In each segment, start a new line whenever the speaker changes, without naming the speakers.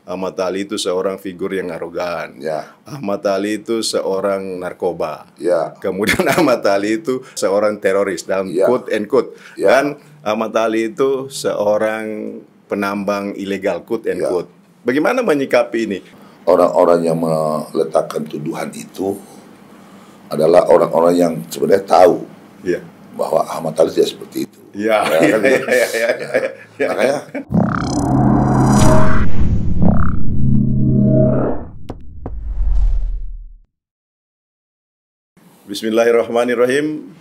Ahmad Ali itu seorang figur yang arogan.
Ya.
Ahmad Ali itu seorang narkoba.
Ya.
Kemudian Ahmad Ali itu seorang teroris dalam
Ya.
quote and quote.
Ya.
Dan Ahmad Ali itu seorang penambang ilegal quote and
Ya.
quote. Bagaimana menyikapi ini?
Orang-orang yang meletakkan tuduhan itu adalah orang-orang yang sebenarnya tahu
Ya.
bahwa Ahmad Ali tidak seperti itu.
Ya.
Kan,
Ya. Ya.
Makanya
Bismillahirrahmanirrahim.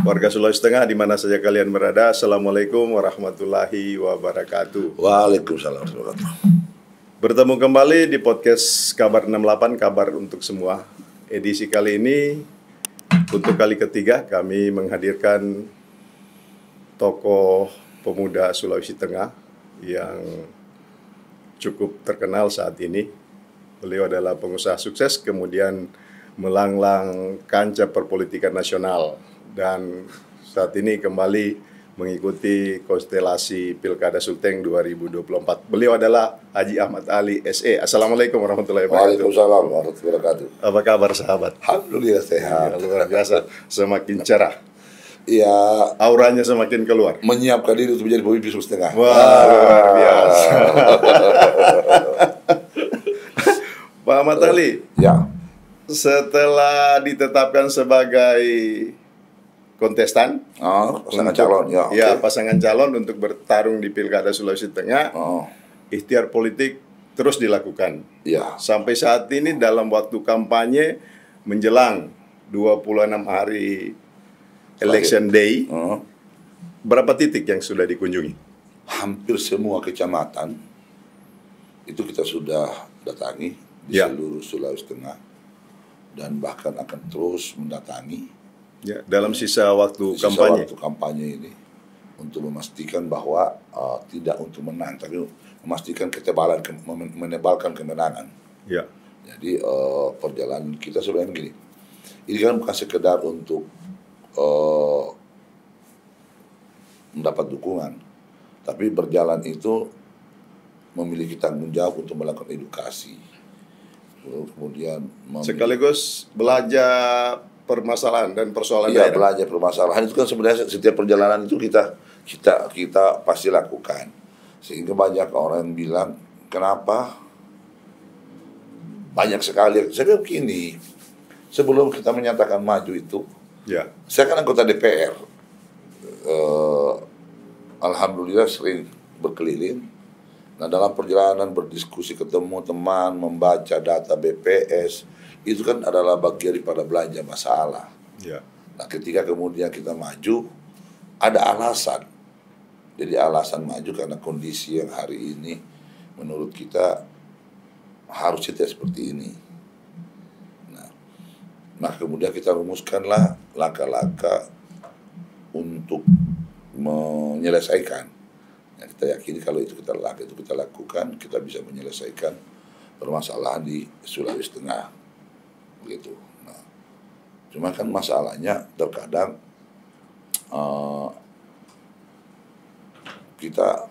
Warga Sulawesi Tengah di mana saja kalian berada, Assalamualaikum warahmatullahi wabarakatuh.
Waalaikumsalam warahmatullahi wabarakatuh.
Bertemu kembali di podcast Kabar 68, kabar untuk semua. Edisi kali ini untuk kali ketiga kami menghadirkan tokoh pemuda Sulawesi Tengah yang cukup terkenal saat ini. Beliau adalah pengusaha sukses, kemudian melanglang kancah perpolitikan nasional dan saat ini kembali mengikuti konstelasi Pilkada Sulteng 2024. Beliau adalah Haji Ahmad Ali SE. Assalamualaikum warahmatullahi wabarakatuh.
Waalaikumsalam warahmatullahi wabarakatuh.
Apa kabar sahabat?
Alhamdulillah sehat.
Ya, luar biasa, semakin cerah.
Ya,
Auranya semakin keluar.
menyiapkan diri untuk menjadi pemimpin Sulawesi Tengah.
Wah, luar biasa. Pak Ahmad Ali,
Ya,
setelah ditetapkan sebagai kontestan,
pasangan calon. Ya,
ya
oke.
pasangan calon untuk bertarung di Pilkada Sulawesi Tengah,
Oh,
ikhtiar politik terus dilakukan.
ya,
Sampai saat ini dalam waktu kampanye menjelang 26 hari election day,
oh.
berapa titik yang sudah dikunjungi?
Hampir semua kecamatan itu kita sudah datangi di
Ya.
seluruh Sulawesi Tengah dan bahkan akan terus mendatangi
Ya, dalam sisa waktu
sisa
kampanye.
waktu kampanye ini untuk memastikan bahwa tidak untuk menang, tapi memastikan ketebalan, menebalkan kemenangan.
Ya,
Jadi perjalanan kita sebenarnya gini, ini kan bukan sekedar untuk mendapat dukungan, tapi berjalan itu memiliki tanggung jawab untuk melakukan edukasi, kemudian
sekaligus belajar permasalahan dan persoalan
iya,
daerah.
belajar permasalahan itu kan sebenarnya setiap perjalanan itu kita pasti lakukan, sehingga banyak orang yang bilang kenapa banyak sekali. Saya bilang begini, sebelum kita menyatakan maju itu,
Ya,
saya kan anggota DPR. Alhamdulillah sering berkeliling. Nah, dalam perjalanan berdiskusi, ketemu teman, membaca data BPS, itu kan adalah bagian daripada belanja masalah.
ya,
Nah, ketika kemudian kita maju, ada alasan. Jadi alasan maju karena kondisi yang hari ini menurut kita harus tidak seperti ini. Nah, kemudian kita rumuskanlah langkah-langkah untuk menyelesaikan. Nah, kita yakini kalau itu kita lakukan, kita bisa menyelesaikan permasalahan di Sulawesi Tengah, begitu. Nah, cuma kan masalahnya terkadang kita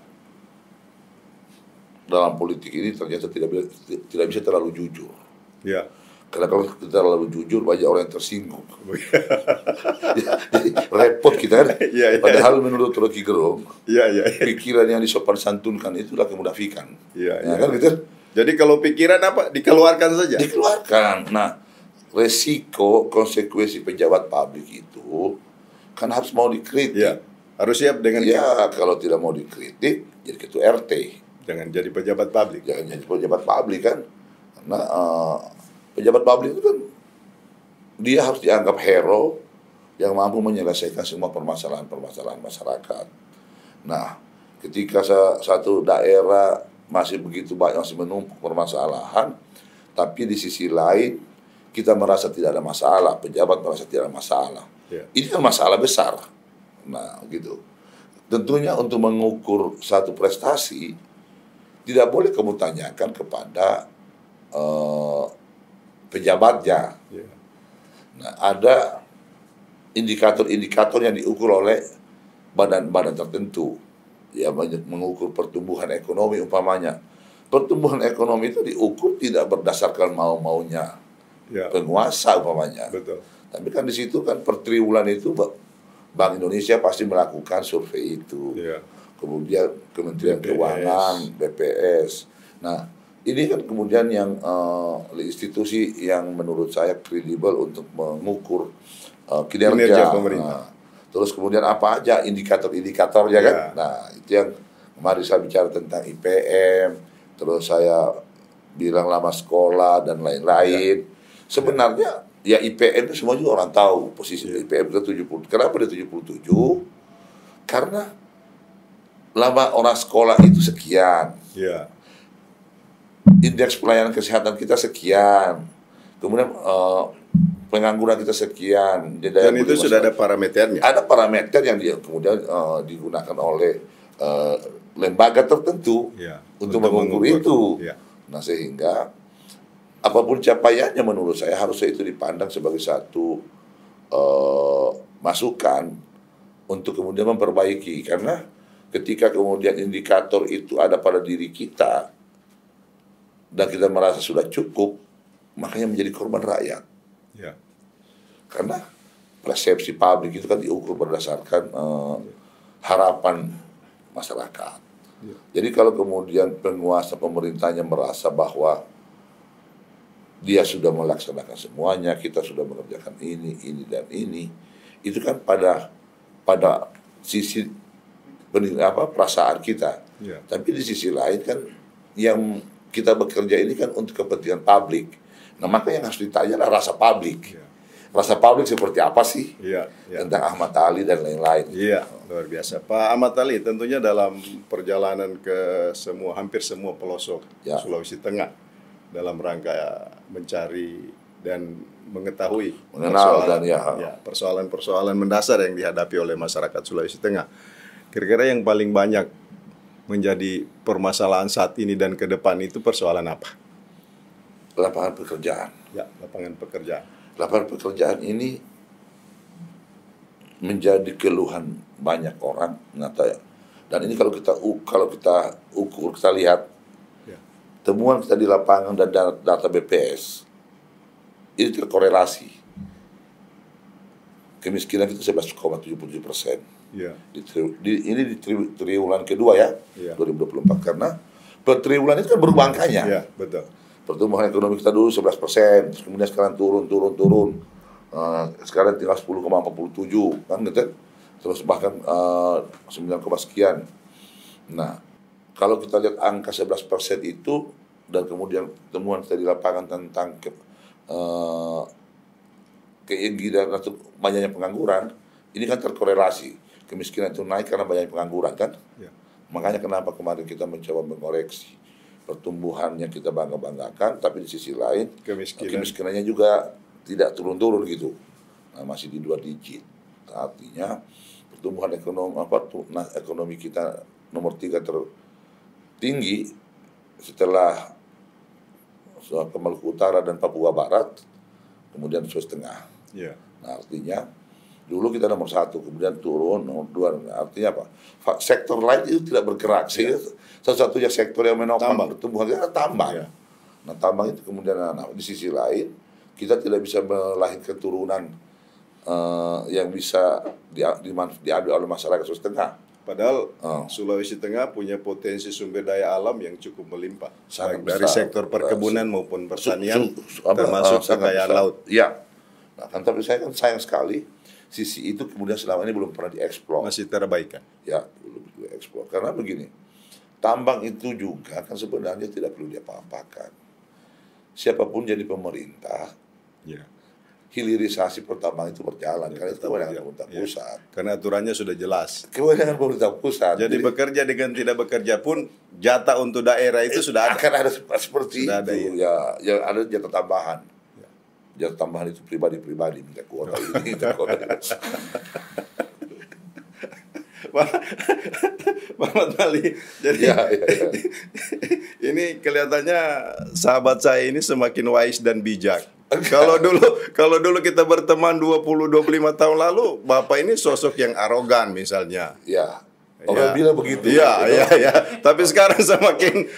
dalam politik ini ternyata tidak bisa terlalu jujur.
ya.
Karena kalau kita terlalu jujur, banyak orang yang tersinggung. Jadi repot kita kan.
Iya, iya.
Padahal menurut Rocky Gerung,
Ya, ya,
pikiran yang disopan santunkan itulah kemunafikan.
Iya,
Ya,
iya.
kan gitu?
Jadi kalau pikiran apa dikeluarkan saja.
Dikeluarkan. Nah, resiko, konsekuensi pejabat publik itu kan harus mau dikritik.
Ya, harus siap dengan
Ya, kalau tidak mau dikritik, jadi ketua RT.
jangan jadi pejabat publik.
Jangan jadi pejabat publik kan. Karena pejabat publik itu kan dia harus dianggap hero yang mampu menyelesaikan semua permasalahan-permasalahan masyarakat. Nah, ketika satu daerah masih begitu banyak, masih menumpuk permasalahan, tapi di sisi lain kita merasa tidak ada masalah, pejabat merasa tidak ada masalah.
Ya.
Ini kan masalah besar. Nah, gitu. Tentunya untuk mengukur satu prestasi tidak boleh kamu tanyakan kepada pejabatnya.
Ya.
Nah, ada indikator-indikator yang diukur oleh badan-badan tertentu, ya, mengukur pertumbuhan ekonomi umpamanya. pertumbuhan ekonomi itu diukur tidak berdasarkan mau-maunya penguasa umpamanya.
Betul.
Tapi kan di situ kan per triwulan itu Bank Indonesia pasti melakukan survei itu. Kemudian Kementerian Keuangan, BPS. Nah, ini kan kemudian yang institusi yang menurut saya kredibel untuk mengukur kinerja pemerintah. Terus kemudian apa aja indikator-indikatornya kan? Nah, itu yang kemarin saya bicara tentang IPM, terus saya bilang lama sekolah dan lain-lain. Sebenarnya ya IPM itu semua juga orang tahu posisi IPM itu 70. Kenapa dia 77? Karena lama orang sekolah itu sekian. Indeks pelayanan kesehatan kita sekian. Kemudian pengangguran kita sekian.
Dan itu sudah ada parameternya.
Ada parameter yang kemudian digunakan oleh lembaga tertentu untuk mengukur itu. Nah, sehingga apapun capaiannya menurut saya harusnya itu dipandang sebagai satu masukan untuk kemudian memperbaiki. Karena ketika kemudian indikator itu ada pada diri kita dan kita merasa sudah cukup, makanya menjadi korban rakyat. Karena persepsi publik itu kan diukur berdasarkan harapan masyarakat. Jadi kalau kemudian penguasa pemerintahnya merasa bahwa dia sudah melaksanakan semuanya, kita sudah mengerjakan ini dan ini, itu kan pada sisi perasaan kita. Tapi di sisi lain kan yang kita bekerja ini kan untuk kepentingan publik. Nah, maka yang harus ditanya adalah rasa publik. Rasa publik seperti apa sih tentang Ahmad Ali dan lain-lain.
Luar biasa. Pak Ahmad Ali, tentunya dalam perjalanan ke hampir semua pelosok Sulawesi Tengah dalam rangka mencari dan mengetahui persoalan mendasar yang dihadapi oleh masyarakat Sulawesi Tengah. Kira-kira yang paling banyak menjadi permasalahan saat ini dan ke depan itu persoalan apa?
Lapangan pekerjaan.
Lapangan pekerjaan.
Lapangan pekerjaan ini menjadi keluhan banyak orang, dan ini kalau kita ukur, kita lihat temuan kita di lapangan dan data BPS ini terkorelasi. Kemiskinan kita 11,77%. Ini di triwulan kedua 2024, karena per triwulan itu kan berubah angkanya.
Betul.
Pertumbuhan ekonomi kita dulu 11%, terus kemudian sekarang turun. Sekarang tinggal 10,47 kan gitu. Terus bahkan 9, sekian. Nah, kalau kita lihat angka 11% itu dan kemudian temuan kita di lapangan tentang keinginan atau banyaknya pengangguran, ini kan terkorelasi. Kemiskinan itu naik karena banyak pengangguran kan. Makanya kenapa kemarin kita mencoba mengoreksi pertumbuhannya, kita bangga-banggakan, tapi di sisi lain kemiskinannya juga tidak turun-turun gitu. Nah, masih di 2 digit. Artinya pertumbuhan ekonomi kita nomor 3 tertinggi setelah Maluku Utara dan Papua Barat, kemudian Sulawesi Tengah. Nah, artinya dulu kita nomor 1, kemudian turun nomor 2. Artinya apa? Sektor lain itu tidak bergerak. Sehingga satu-satunya sektor yang menopang pertumbuhan kita tambang. Nah, tambang itu kemudian di sisi lain kita tidak bisa melahirkan keturunan yang bisa diambil oleh masyarakat Sulawesi Tengah.
Padahal Sulawesi Tengah punya potensi sumber daya alam yang cukup melimpah,
sangat
baik dari sektor perkebunan maupun pertanian, termasuk kekayaan laut.
Nah, kan tapi saya kan sayang sekali sisi itu kemudian selama ini belum pernah dieksplor.
Masih terabaikan.
Belum dieksplor. Karena begini, tambang itu juga kan sebenarnya tidak perlu diapa-apakan. Siapapun jadi pemerintah, hilirisasi pertambangan itu berjalan. Karena itu kewenangan pemerintah pusat.
Karena aturannya sudah jelas.
Kewenangan pemerintah pusat.
Jadi bekerja dengan tidak bekerja pun jatah untuk daerah itu sudah ada.
Akan ada seperti sudah itu. Ya ada jatah tambahan. Jatah tambahan itu pribadi-pribadi, minta kuota ini, minta kuota.
Muhammad Ali. Jadi ini kelihatannya sahabat saya ini semakin wise dan bijak. Kalau dulu kita berteman 20-25 tahun lalu, Bapak ini sosok yang arogan misalnya.
Orang bilang begitu.
Iya. Tapi sekarang semakin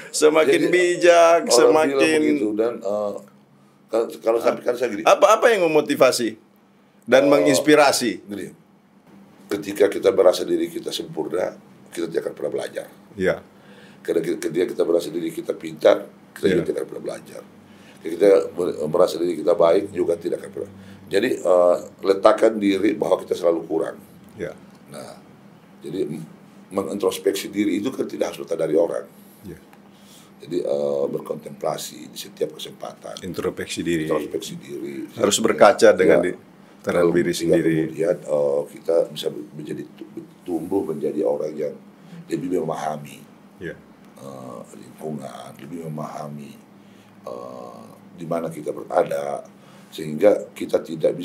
bijak,
Orang bilang
semakin
begitu. Dan kalau sampai kan saya gini.
apa yang memotivasi dan menginspirasi?
Gini, ketika kita merasa diri kita sempurna, kita tidak akan pernah belajar.
Iya.
Karena ketika kita merasa diri kita pintar, kita juga tidak akan pernah belajar. Ketika kita merasa diri kita baik, juga tidak akan pernah. Jadi letakkan diri bahwa kita selalu kurang.
Iya.
Nah, jadi mengintrospeksi diri itu kan tidak harus datang dari orang.
Iya.
Jadi berkontemplasi di setiap kesempatan.
Introspeksi diri.
Harus
berkaca dengan terhadap diri sendiri.
Kemudian kita bisa tumbuh menjadi orang yang lebih memahami lingkungan, lebih memahami di mana kita berada, sehingga kita tidak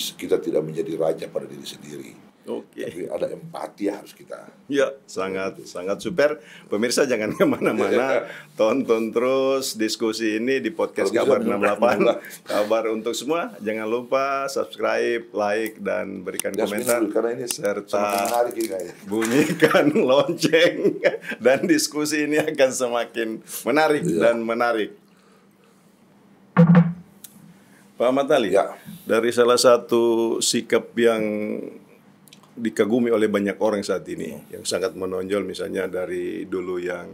menjadi raja pada diri sendiri. Tapi ada empati harus kita.
Ya, sangat super. Pemirsa jangan kemana-mana, tonton terus diskusi ini di podcast Kabar 68. Kabar untuk semua, jangan lupa subscribe, like, dan berikan komentar, serta bunyikan lonceng, dan diskusi ini akan semakin menarik dan menarik. Pak Ahmad Ali, dari salah satu sikap yang dikagumi oleh banyak orang saat ini, yang sangat menonjol, misalnya dari dulu yang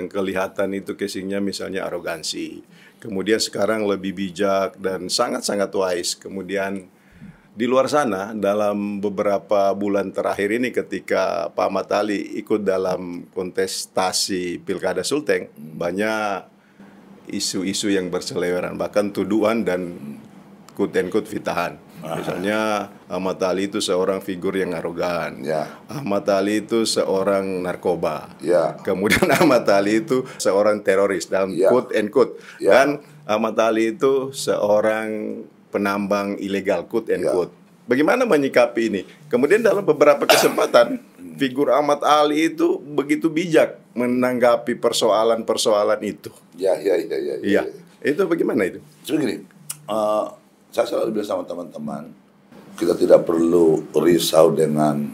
kelihatan itu casingnya misalnya arogansi, kemudian sekarang lebih bijak dan sangat-sangat wise. Kemudian di luar sana dalam beberapa bulan terakhir ini ketika Pak Ahmad Ali ikut dalam kontestasi Pilkada Sulteng, banyak isu-isu yang berseliweran, bahkan tuduhan dan quote-unquote fitahan. Misalnya Ahmad Ali itu seorang figur yang arogan. Ahmad Ali itu seorang narkoba. Kemudian Ahmad Ali itu seorang teroris dalam quote-unquote. Dan Ahmad Ali itu seorang penambang ilegal quote-unquote. Bagaimana menyikapi ini? Kemudian dalam beberapa kesempatan figur Ahmad Ali itu begitu bijak menanggapi persoalan-persoalan itu. Iya. Itu bagaimana itu?
Begini, saya selalu bilang sama teman-teman, kita tidak perlu risau dengan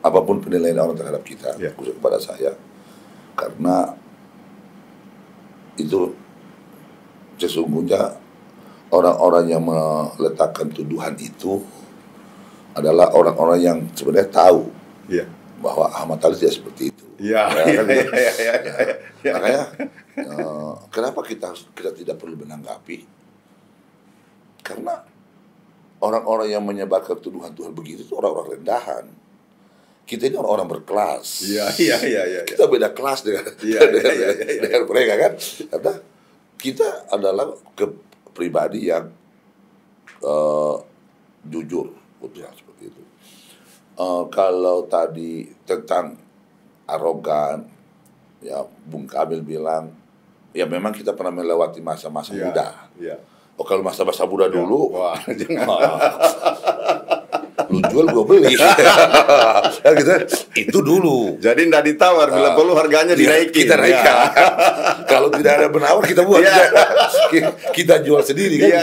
apapun penilaian orang terhadap kita, khusus kepada saya, karena itu sesungguhnya orang-orang yang meletakkan tuduhan itu adalah orang-orang yang sebenarnya tahu bahwa Ahmad Ali tidak seperti itu. Makanya kenapa kita tidak perlu menanggapi? Karena orang-orang yang menyebarkan tuduhan-tuduhan begitu itu orang-orang rendahan. Kita ini orang-orang berkelas. Kita beda kelas dengan mereka kan. Karena kita adalah pribadi yang jujur, seperti itu. Kalau tadi tentang arogan, ya Bung Kamil bilang, ya memang kita pernah melewati masa-masa muda. Kalau masa-masa muda dulu, lu jual gua beli. Gitu, itu dulu.
Jadi nggak ditawar, bila perlu harganya dinaikin.
Kita naikkan. Kalau tidak ada penawar kita buat. Kita jual sendiri kan.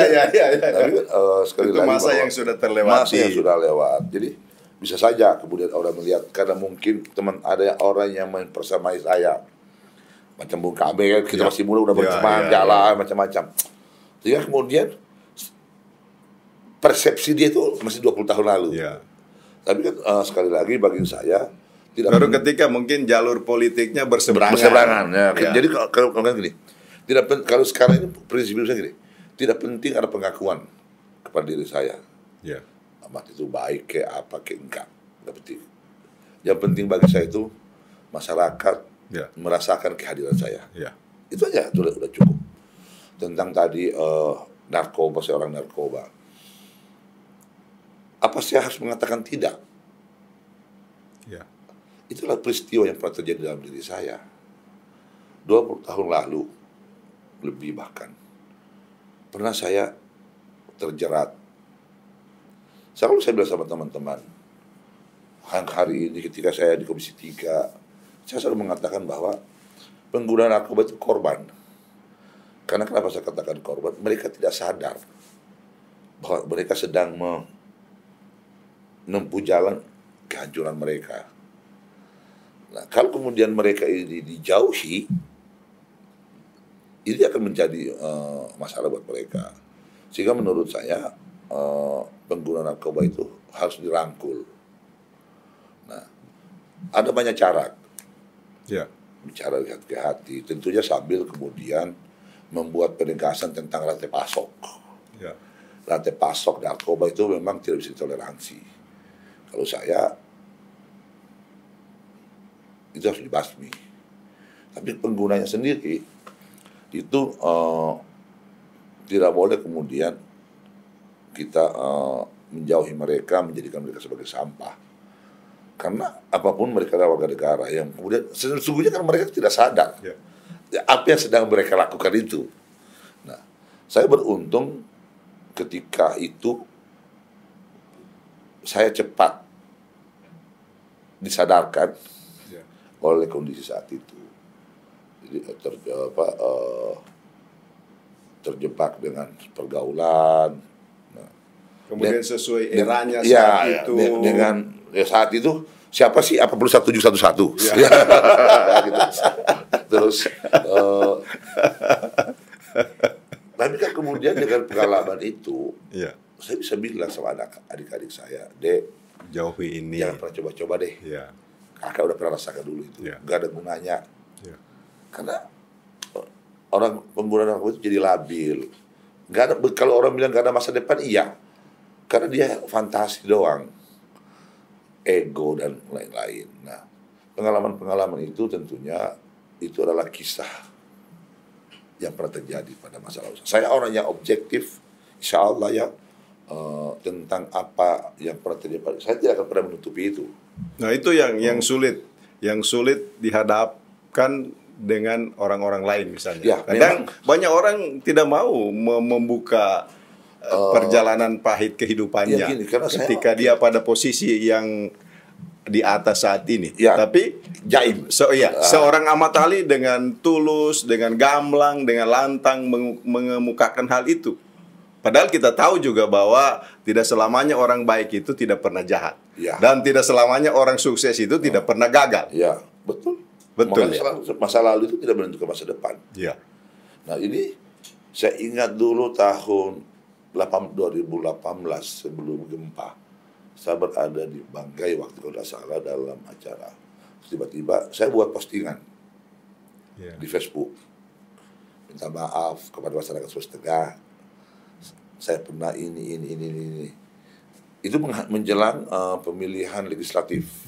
Tapi sekali
itu
lagi
masa yang sudah terlewati.
Masa yang sudah lewat. Jadi bisa saja kemudian orang melihat, karena mungkin ada orang yang mempersamai saya. Macam Bung Kamil, kita masih muda udah berteman, jalan macam-macam. Sehingga kemudian persepsi dia itu masih 20 tahun lalu. Tapi kan sekali lagi bagi saya
baru ketika mungkin jalur politiknya berseberangan.
Jadi kalau gini, kalau sekarang ini prinsip saya gini, tidak penting ada pengakuan kepada diri saya. Ahmad itu baik kayak apa kayak enggak penting. Yang penting bagi saya itu masyarakat merasakan kehadiran saya. Itu aja sudah cukup. Tentang tadi narkoba, seorang narkoba, apa saya harus mengatakan tidak? Itulah peristiwa yang pernah terjadi dalam diri saya 20 tahun lalu, lebih bahkan. Pernah saya terjerat. Selalu saya bilang sama teman-teman, hari ini ketika saya di Komisi 3, saya selalu mengatakan bahwa pengguna narkoba itu korban. Karena kenapa saya katakan korban? Mereka tidak sadar bahwa mereka sedang menempuh jalan kehancuran mereka. Nah, kalau kemudian mereka ini dijauhi, ini akan menjadi masalah buat mereka. Sehingga menurut saya pengguna narkoba itu harus dirangkul. Nah, ada banyak cara.
Ya.
Bicara dari hati ke hati, tentunya sambil kemudian membuat penegasan tentang rantai pasok.
Ya.
Rantai pasok narkoba itu memang tidak bisa ditoleransi. Kalau saya, itu harus dibasmi. Tapi penggunanya sendiri itu tidak boleh kemudian kita menjauhi mereka, menjadikan mereka sebagai sampah. Karena apapun mereka adalah warga negara yang kemudian sesungguhnya kan mereka tidak sadar apa yang sedang mereka lakukan itu. Nah, saya beruntung ketika itu saya cepat disadarkan oleh kondisi saat itu. Jadi terjebak dengan pergaulan. Nah,
kemudian sesuai eranya saat itu.
Dengan saat itu siapa sih 81711? Ya. Gitu. Terus tapi kan kemudian dengan pengalaman itu, saya bisa bilang sama adik-adik saya, Dek,
jauhi ini.
Jangan pernah coba-coba deh. Kakak udah pernah rasakan dulu itu. Gak ada gunanya. Karena orang pengguna narkoba itu jadi labil. Kalau orang bilang gak ada masa depan, iya. Karena dia fantasi doang. Ego dan lain-lain. Nah, pengalaman-pengalaman itu tentunya itu adalah kisah yang pernah terjadi pada masa lalu. Saya orang yang objektif, insya Allah ya, tentang apa yang pernah terjadi. Saya tidak akan pernah menutupi itu.
Nah, itu yang sulit dihadapkan dengan orang-orang lain misalnya. Kadang banyak orang tidak mau membuka perjalanan pahit kehidupannya ketika dia pada posisi yang di atas saat ini. Tapi
jaim.
Seorang Ahmad Ali dengan tulus, dengan gamblang, dengan lantang mengemukakan hal itu. Padahal kita tahu juga bahwa tidak selamanya orang baik itu tidak pernah jahat. Dan tidak selamanya orang sukses itu tidak pernah gagal.
Ya, betul. Masa lalu itu tidak menentukan masa depan. Nah, ini saya ingat dulu tahun 2018 sebelum gempa, saya berada di Banggai waktu kalau tidak salah dalam acara. Tiba-tiba saya buat postingan di Facebook, minta maaf kepada masyarakat Sulawesi Tengah. Saya pernah ini. Itu menjelang pemilihan legislatif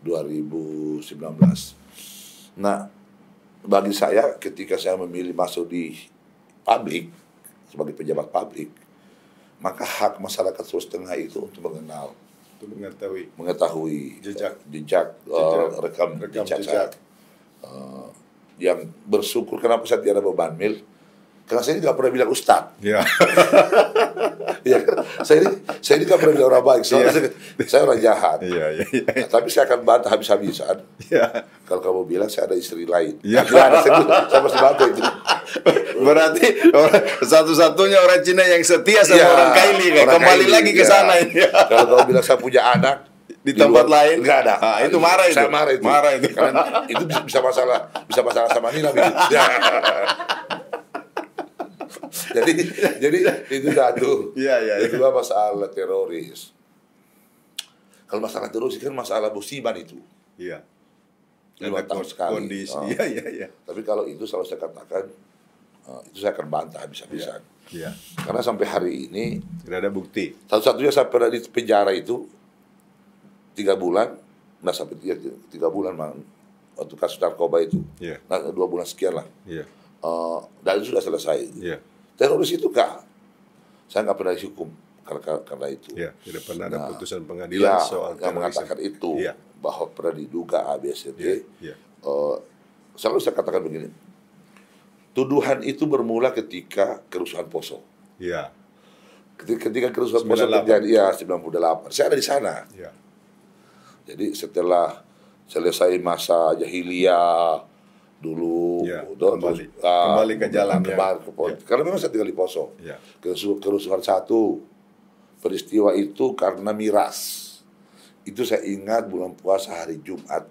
2019. Nah, bagi saya ketika saya memilih masuk di publik sebagai pejabat publik, maka hak masyarakat Sulawesi Tengah itu untuk mengenal,
untuk
mengetahui jejak rekam jejak yang bersyukur. Kenapa saya tidak ada beban mil? Karena saya ini nggak pernah bilang ustad. Saya ini nggak pernah bilang orang baik. Saya orang jahat. Nah, tapi saya akan bantah habis-habisan. Kalau kamu bilang saya ada istri lain. Saya masih bantah itu.
Berarti satu-satunya orang Cina yang setia sama orang Kaili kan. Kembali lagi ke sana ini.
Kalau kamu bilang saya punya anak
di tempat lain,
nggak ada.
Itu marah itu.
Saya marah itu. Karena itu bisa masalah sama Nila gitu. Jadi itu satu. Kedua masalah teroris. Kalau masalah teroris kan masalah musiman itu. 5 tahun sekali.
Kondisi.
Tapi kalau itu selalu saya katakan, itu saya akan bantah habis-habisan. Karena sampai hari ini
tidak ada bukti.
Satu-satunya saya pernah di penjara itu 3 bulan. Nah sampai 3 bulan waktu kasus narkoba itu. Nah 2 bulan sekian lah. Dan itu sudah selesai. Teroris itu saya nggak pernah dihukum karena itu.
Tidak pernah ada putusan pengadilan soal
yang mengatakan itu bahwa pernah diduga ABCD. Selalu saya katakan begini, tuduhan itu bermula ketika kerusuhan Poso. Ketika kerusuhan Poso terjadi 98, saya ada di sana. Jadi setelah selesai masa jahiliyah dulu,
kembali ke jalan
karena memang saya tinggal di Poso. Kerusuhan 1 peristiwa itu karena miras Itu saya ingat bulan puasa hari Jumat,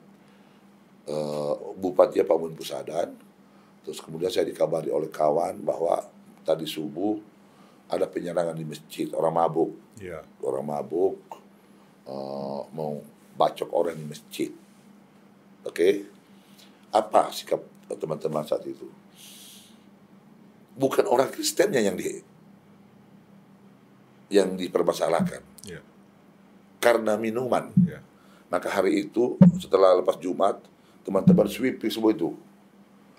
Bupati Pak Mun Pusadan. Terus kemudian saya dikabari oleh kawan bahwa tadi subuh ada penyerangan di masjid, orang mabuk.
Ya.
Orang mabuk mau bacok orang di masjid. Oke. Apa sikap teman-teman saat itu? Bukan orang Kristennya yang dipermasalahkan.
Ya.
Karena minuman.
Ya.
Maka hari itu setelah lepas Jumat, teman-teman sweeping semua itu.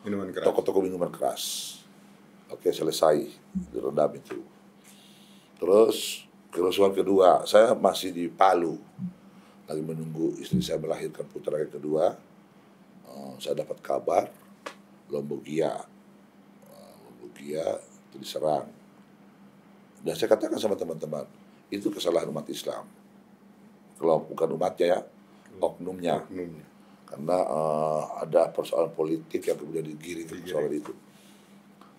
Minuman keras.
Toko-toko minuman keras. Oke, selesai direndam itu. Terus kerusuhan kedua, saya masih di Palu, lagi menunggu istri saya melahirkan putra yang kedua. Saya dapat kabar Lombok Gia itu diserang. Dan saya katakan sama teman-teman, itu kesalahan umat Islam. Kalau bukan umatnya ya, oknumnya. Karena ada persoalan politik yang kemudian digiring ke persoalan itu.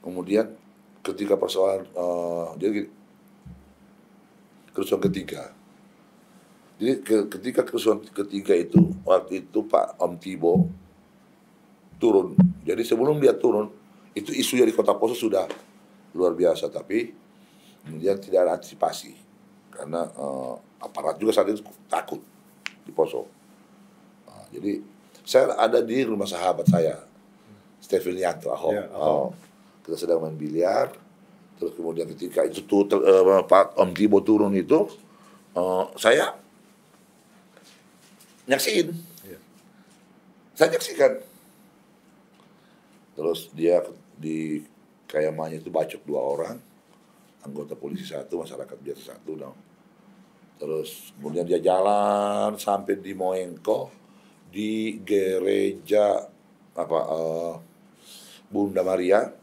Kemudian ketika persoalan jadi kerusuhan ketiga. Jadi ketika kerusuhan ketiga itu, waktu itu Pak Om Tibo turun. Jadi sebelum dia turun, itu isunya di Kota Poso sudah luar biasa, tapi kemudian tidak ada antisipasi karena aparat juga saat itu takut di Poso. Jadi saya ada di rumah sahabat saya, Stephen Yanto Ahok.
Ya, Ahok.
Kita sedang main biliar. Terus kemudian ketika itu Pak Om Tibo turun itu, saya nyaksiin.
Ya.
Saya nyaksikan. Terus dia di kediamannya itu bacok 2 orang, anggota polisi 1, masyarakat biasa 1 dong. Terus kemudian dia jalan sampai di Moengko, di gereja Bunda Maria.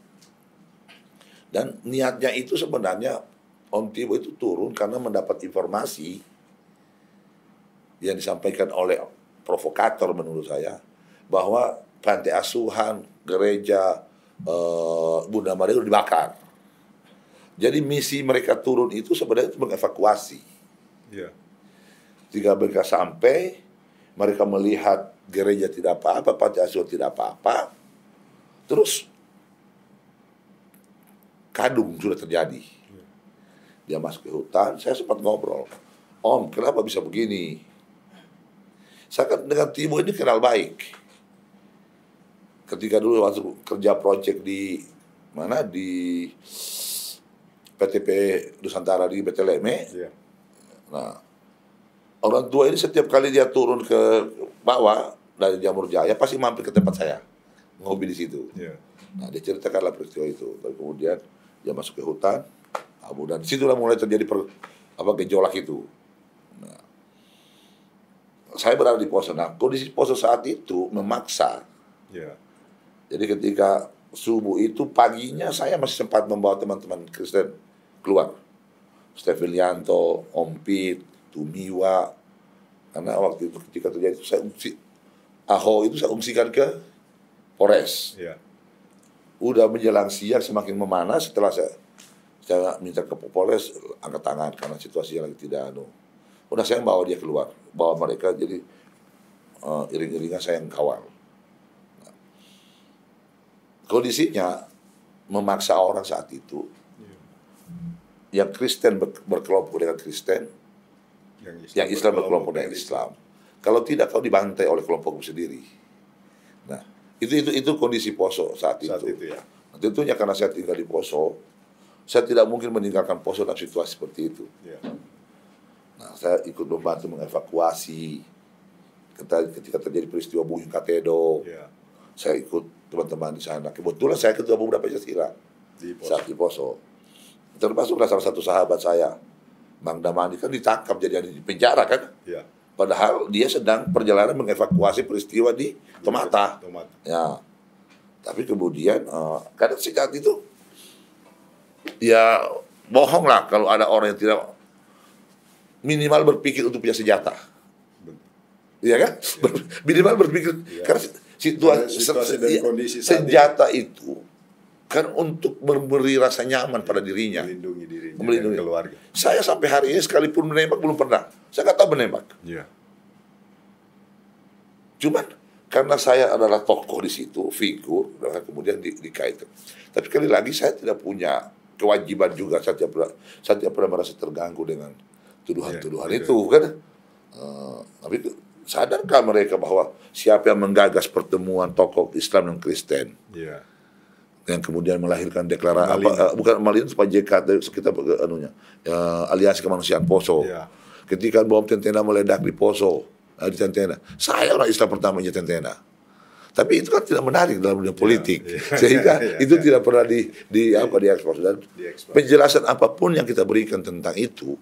Dan niatnya itu sebenarnya Om Tibo itu turun karena mendapat informasi yang disampaikan oleh provokator menurut saya, bahwa pantai asuhan gereja Bunda Maria itu dibakar. Jadi misi mereka turun itu sebenarnya itu mengevakuasi.
Ya.
Jika mereka sampai, mereka melihat gereja tidak apa-apa, pantai asuhan tidak apa-apa, terus kadung sudah terjadi. Dia masuk ke hutan, saya sempat ngobrol, Om, kenapa bisa begini? Saya kan dengan Tibo ini kenal baik. Ketika dulu waktu kerja proyek di mana, di PTP Nusantara di Beteleme.
Ya.
Nah, orang tua ini setiap kali dia turun ke bawah dari Jamur Jaya pasti mampir ke tempat saya, ngopi di situ.
Ya.
Nah, dia ceritakanlah peristiwa itu. Dan kemudian dia masuk ke hutan, dan disitulah mulai terjadi gejolak itu. Nah, saya berada di Poso. Nah, kondisi Poso saat itu memaksa.
Ya.
Jadi ketika subuh itu, paginya saya masih sempat membawa teman-teman Kristen keluar. Stephen Yanto, Om Pit, Tumiwa. Karena waktu itu ketika terjadi itu saya Ahok itu saya ungsikan ke Polres.
Ya.
Udah menjelang siang semakin memanas, setelah saya minta ke Polres angkat tangan karena situasinya lagi tidak Udah saya bawa dia keluar, bawa mereka, jadi iring-iringan saya yang kawal. Nah, kondisinya memaksa orang saat itu, yang Kristen berkelompok dengan Kristen, yang Islam berkelompok dengan Islam. Kalau tidak, kau dibantai oleh kelompokmu sendiri. Nah, itu kondisi Poso saat itu.
Ya.
Nah, tentunya karena saya tinggal di Poso, saya tidak mungkin meninggalkan Poso dalam situasi seperti itu.
Ya.
Nah, saya ikut membantu mengevakuasi ketika terjadi peristiwa Buyung Katedo.
Ya.
Saya ikut teman-teman di sana. Kebetulan saya ketua beberapa Pancasila saat di Poso. Termasuklah salah satu sahabat saya, Bang Damani, kan ditangkap jadi di penjara kan.
Ya.
Padahal dia sedang perjalanan mengevakuasi peristiwa di Tomata. Ya. Tapi kemudian kadang saat itu ya bohong lah kalau ada orang yang tidak minimal berpikir untuk punya senjata. Iya kan? Ya. Minimal berpikir karena situasi dan kondisi senjata itu kan untuk memberi rasa nyaman pada dirinya,
melindungi dirinya,
melindungi
keluarga.
Saya sampai hari ini sekalipun menembak belum pernah. Saya nggak tahu menembak.
Ya.
Cuman karena saya adalah tokoh di situ, figur, nah, kemudian dikaitkan. Tapi sekali lagi saya tidak punya kewajiban juga, saya tidak pernah merasa terganggu dengan tuduhan-tuduhan itu kan. Tapi sadarkah mereka bahwa siapa yang menggagas pertemuan tokoh Islam dan Kristen?
Iya.
Yang kemudian melahirkan deklarasi bukan Malin Pak JK kita Aliansi Kemanusiaan Poso.
Yeah.
Ketika bom Tentena meledak di Poso, di Tentena, saya orang Islam pertamanya Tentena. Tapi itu kan tidak menarik dalam dunia politik, sehingga itu tidak pernah diekspos dan penjelasan apapun yang kita berikan tentang itu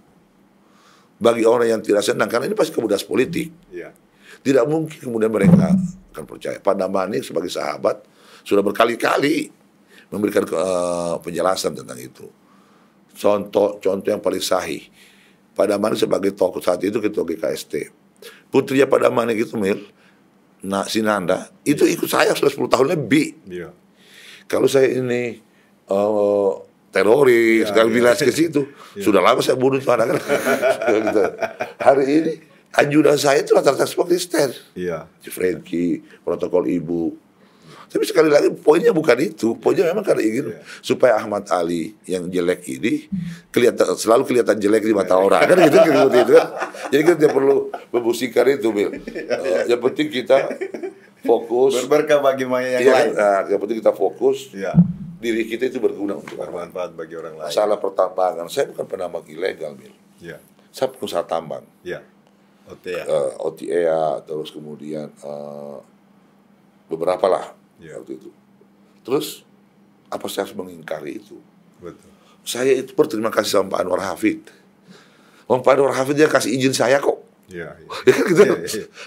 bagi orang yang tidak senang karena ini pasti komunitas politik.
Yeah.
Tidak mungkin kemudian mereka akan percaya. Pak Damanik sebagai sahabat sudah berkali-kali memberikan penjelasan tentang itu. Contoh yang paling sahih, Pak Damanik sebagai tokoh saat itu ketua GKST, putrinya Pak Damanik itu Sinanda itu ikut saya sudah 10 tahun lebih. Yeah. Kalau saya ini teroris, kalau bilang ke situ, sudah lama saya bunuh itu anak. Hari ini ajudan saya itu rata-rata semua Kristen. Yeah. Si Frankie, protokol ibu. Tapi sekali lagi poinnya bukan itu. Poinnya memang karena ingin supaya Ahmad Ali yang jelek ini selalu kelihatan jelek di mata orang kan gitu kan. Jadi kita tidak perlu membusingkan itu, Bil. Yang penting kita fokus
berberkah bagi yang lain.
Yang penting kita fokus. Diri kita itu berguna untuk
bermanfaat bagi orang lain.
Masalah pertambangan, saya bukan penambang ilegal, Bil. Saya pengusaha tambang. OTA terus kemudian beberapa lah. Waktu itu. Terus apa saya harus mengingkari itu?
Betul.
Saya itu berterima kasih sama Pak Anwar Hafid. Pak Anwar Hafid dia kasih izin saya kok.
Iya.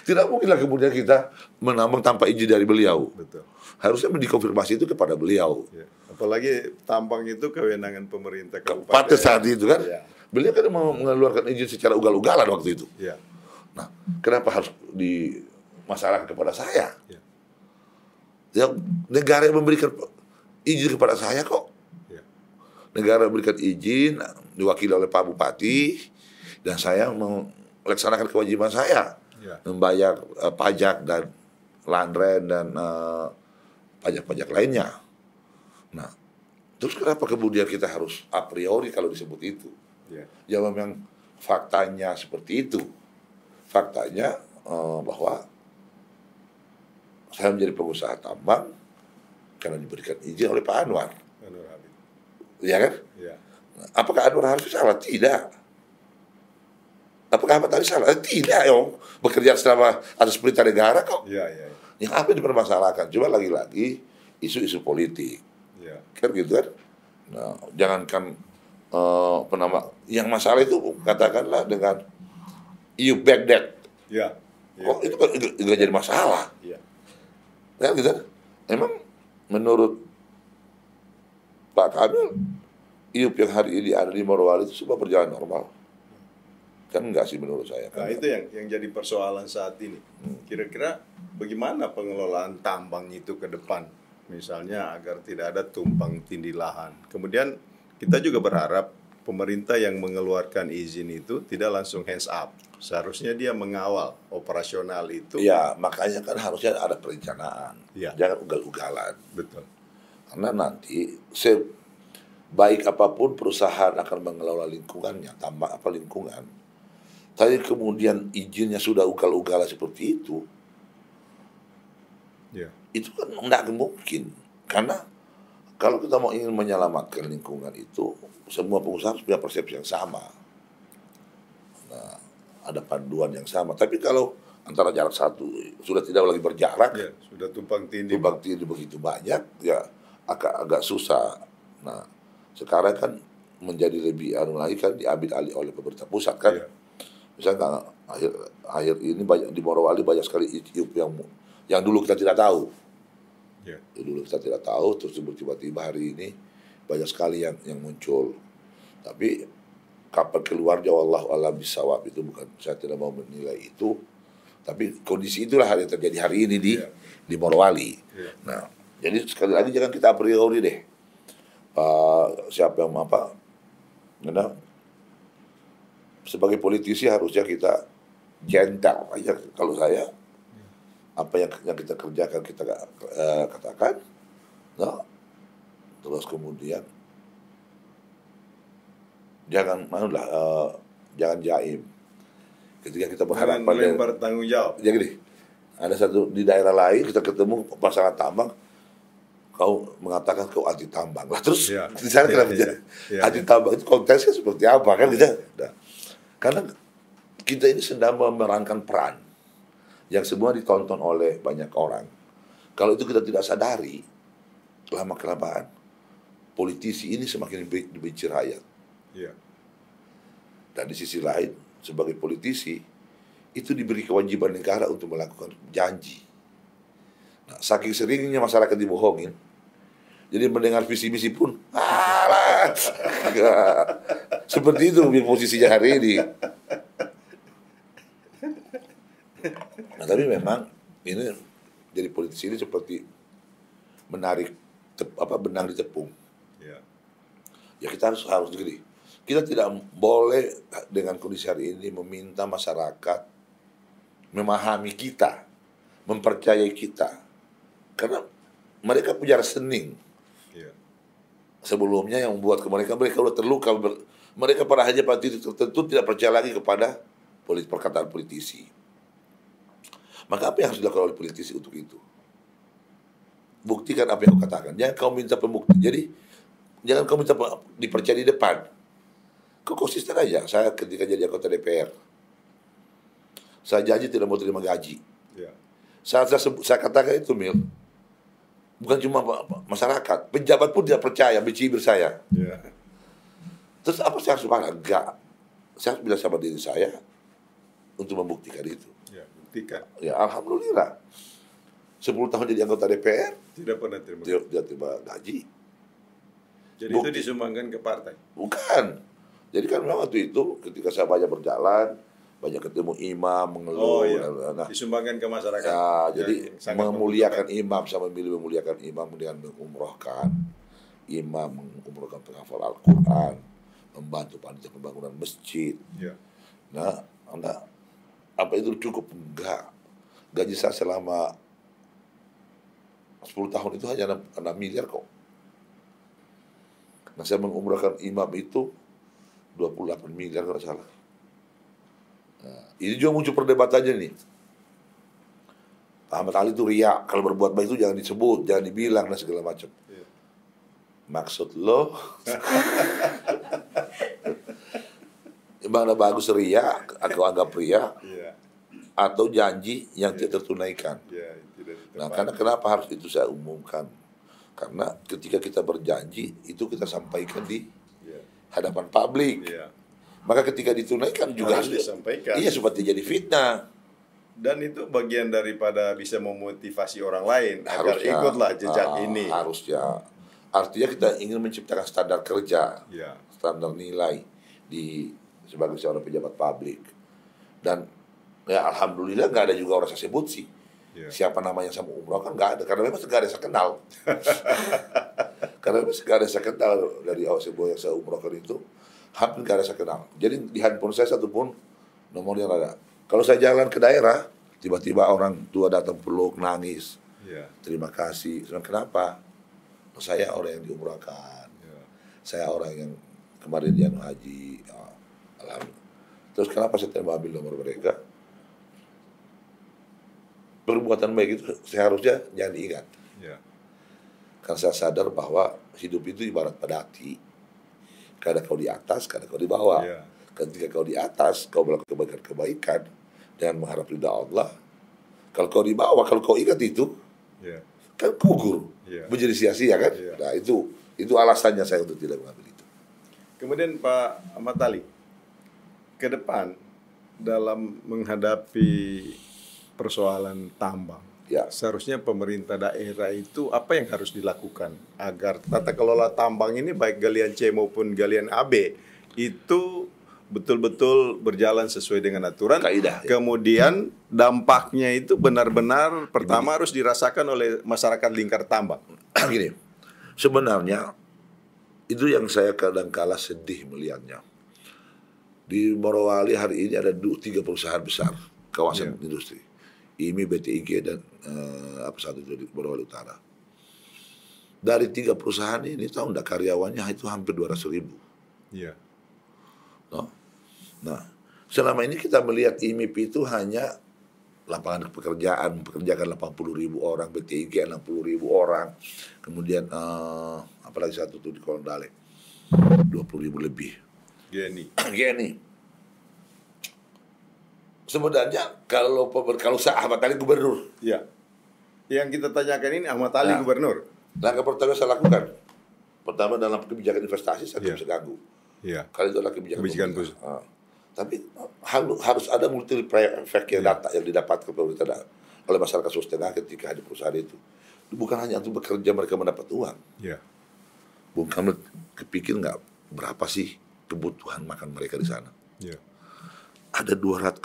Tidak mungkinlah kemudian kita menambang tanpa izin dari beliau.
Betul.
Harusnya dikonfirmasi itu kepada beliau.
Ya. Apalagi tambang itu kewenangan pemerintah
kabupaten saat itu kan. Ya. Beliau kan mengeluarkan izin secara ugal-ugalan waktu itu.
Ya.
Nah, kenapa harus dimasalahkan kepada saya? Ya. Yang negara yang memberikan izin kepada saya kok. Ya. Negara memberikan izin diwakili oleh Pak Bupati dan saya melaksanakan kewajiban saya membayar pajak dan landren dan pajak-pajak lainnya. Nah, terus kenapa kemudian kita harus a priori kalau disebut itu? Ya memang faktanya seperti itu. Faktanya bahwa saya menjadi pengusaha tambang karena diberikan izin oleh Pak Anwar. Iya kan? Ya. Apakah Anwar Hafid salah? Tidak. Apakah Ahmad Ali salah? Tidak, bekerja selama atas perintah negara kok.
Ya.
Yang apa yang dipermasalahkan? Cuma lagi-lagi isu-isu politik. Ya. Kan gitu kan? Nah, jangankan yang masalah itu katakanlah dengan you back that.
Ya.
Kok itu kan nggak jadi masalah.
Ya.
Kan gitu. Emang menurut Pak Kamil, IUP yang hari ini ada di Morowali itu semua berjalan normal. Kan enggak sih menurut saya.
Nah, itu yang jadi persoalan saat ini. Kira-kira bagaimana pengelolaan tambang itu ke depan? Misalnya agar tidak ada tumpang tindih lahan. Kemudian kita juga berharap pemerintah yang mengeluarkan izin itu tidak langsung hands up. Seharusnya dia mengawal operasional itu.
Ya, makanya kan harusnya ada perencanaan.
Ya.
Jangan ugal-ugalan.
Betul.
Karena nanti sebaik apapun perusahaan akan mengelola lingkungannya, lingkungan. Tapi kemudian izinnya sudah ugal-ugalan seperti itu.
Ya. Itu
kan tidak mungkin. Karena kalau kita mau ingin menyelamatkan lingkungan itu, semua pengusaha harus punya persepsi yang sama. Nah, ada panduan yang sama. Tapi kalau antara jarak satu sudah tidak lagi berjarak,
ya, sudah tumpang tindih
begitu banyak, ya agak susah. Nah, sekarang kan menjadi lebih lagi kan diambil alih oleh pemerintah pusat kan. Ya. Misalnya akhir ini banyak di Morowali banyak sekali IUP yang dulu kita tidak tahu. Ya. Dulu kita tidak tahu, terus tiba-tiba hari ini banyak sekali yang muncul. Tapi kapan keluarnya wallahu a'lam bishawab itu bukan, saya tidak mau menilai itu. Tapi kondisi itulah yang terjadi hari ini di Morowali. Ya. Nah, jadi sekali lagi jangan kita a priori deh. Siapa yang apa? Sebagai politisi harusnya kita gentle aja kalau saya. apa yang kita kerjakan kita katakan, nah, terus kemudian jangan jangan jaim ketika kita berhadapan dengan
bertanggung jawab.
Jadi ada satu di daerah lain kita ketemu pasangan tambang, kau mengatakan kau anti tambang lah, terus di sana kenapa anti tambang itu konteksnya seperti apa kan kita? Nah, karena kita ini sedang memerankan peran yang semua ditonton oleh banyak orang. Kalau itu kita tidak sadari, lama-kelamaan politisi ini semakin dibenci rakyat.
Iya.
Dan di sisi lain, sebagai politisi, itu diberi kewajiban negara untuk melakukan janji. Nah, saking seringnya masyarakat dibohongin, jadi mendengar visi misi pun, alah, seperti itu posisinya hari ini. Nah, tapi memang ini jadi politisi ini seperti menarik benang di tepung. Ya kita harus gini. Kita tidak boleh dengan kondisi hari ini meminta masyarakat memahami kita, mempercayai kita, karena mereka punya rekening. Sebelumnya yang membuat mereka sudah terluka, mereka pada titik tertentu tidak percaya lagi kepada perkataan politisi. Maka apa yang harus dilakukan oleh politisi untuk itu? Buktikan apa yang kau katakan. Jangan kau minta pembukti. Jadi jangan kau minta dipercaya di depan. Kau konsisten aja. Saya ketika jadi anggota DPR, saya janji tidak mau terima gaji. Saat saya katakan itu, Mil, bukan cuma masyarakat, pejabat pun tidak percaya, mencibir saya. Terus apa saya harus marah? Enggak. Saya harus bilang sama diri saya untuk membuktikan itu.
Buktikan.
Ya alhamdulillah. 10 tahun jadi anggota DPR
tidak pernah terima
gaji.
Jadi bukti. Itu disumbangkan ke partai?
Bukan. Jadi kan memang waktu itu ketika saya banyak berjalan, banyak ketemu imam, mengeluh.
Disumbangkan ke masyarakat.
Ya, jadi memuliakan imam, sama memilih memuliakan imam dengan mengumrohkan imam, mengumrohkan penghafal Al-Quran, membantu panitia pembangunan masjid. Nah, apa itu cukup? Enggak. Gaji saya selama 10 tahun itu hanya 6 miliar kok. Nah, saya mengumrahkan imam itu 28 miliar kalau salah. Nah, ini juga muncul perdebatannya nih. Ahmad Ali itu riya, kalau berbuat baik itu jangan disebut, jangan dibilang dan segala macam. Maksud lo mana bagus riya, aku anggap riya, atau janji yang tidak tertunaikan. Nah, karena kenapa harus itu saya umumkan? Karena ketika kita berjanji, itu kita sampaikan di hadapan publik. Maka ketika ditunaikan juga harus
disampaikan.
Iya, supaya jadi fitnah.
Dan itu bagian daripada bisa memotivasi orang lain agar
Harusnya,
ikutlah jejak ini.
Harusnya. Artinya kita ingin menciptakan standar kerja, standar nilai sebagai seorang pejabat publik. Dan ya alhamdulillah nggak ada juga orang saya sebut sih. Siapa namanya sama umroh kan nggak ada, karena memang nggak ada saya kenal. Karena memang nggak ada saya kenal dari awal sebuah yang saya umrohkan itu, hampir nggak ada saya kenal. Jadi di handphone saya satu pun nomornya ada. Kalau saya jalan ke daerah, tiba-tiba orang tua datang peluk, nangis, terima kasih. Kenapa? Saya orang yang diumrohkan, saya orang yang kemarin dia haji. Alhamdulillah. Terus kenapa saya tidak ambil nomor mereka? Perbuatan baik itu seharusnya jangan diingat. Karena saya sadar bahwa hidup itu ibarat pedati. Kadang kau di atas, kadang kau di bawah. Ketika kau di atas, kau melakukan kebaikan dengan mengharap ridha Allah. Kalau kau di bawah, kalau kau ingat itu, kan gugur, menjadi sia-sia kan. Nah itu alasannya saya untuk tidak mengambil itu.
Kemudian Pak Ahmad Ali, ke depan dalam menghadapi persoalan tambang, seharusnya pemerintah daerah itu apa yang harus dilakukan agar tata kelola tambang ini baik galian C maupun galian AB itu betul-betul berjalan sesuai dengan aturan.
Kaidah.
Kemudian dampaknya itu benar-benar pertama harus dirasakan oleh masyarakat lingkar tambang.
Gini, sebenarnya itu yang saya kadang-kala sedih melihatnya. Di Morowali hari ini ada 3 perusahaan besar kawasan industri. IMI, BTIG, dan apa satu itu di Morowali Utara. Dari 3 perusahaan ini, tahu enggak, karyawannya itu hampir 200.000.
Iya.
No? Nah, selama ini kita melihat IMIP itu hanya lapangan pekerjaan, mempekerjakan 80.000 orang, BTIG 60.000 orang, kemudian apalagi satu tuh di Kolondale 20.000 lebih. Gini. Sebenarnya kalau Ahmad Ali gubernur,
Iya. Yang kita tanyakan ini Ahmad Ali gubernur.
langkah pertama saya lakukan, pertama dalam kebijakan investasi saya tidak bisa ganggu.
Iya.
Kalau itu adalah kebijakan
pusat.
Tapi harus ada multiplier effect yang didapatkan pemerintah oleh masyarakat Sulawesi Tengah ketika ada perusahaan itu. Bukan hanya untuk bekerja mereka mendapat uang.
Iya.
Bung Kamil kepikir nggak berapa sih kebutuhan makan mereka di sana?
Iya.
Ada 200.000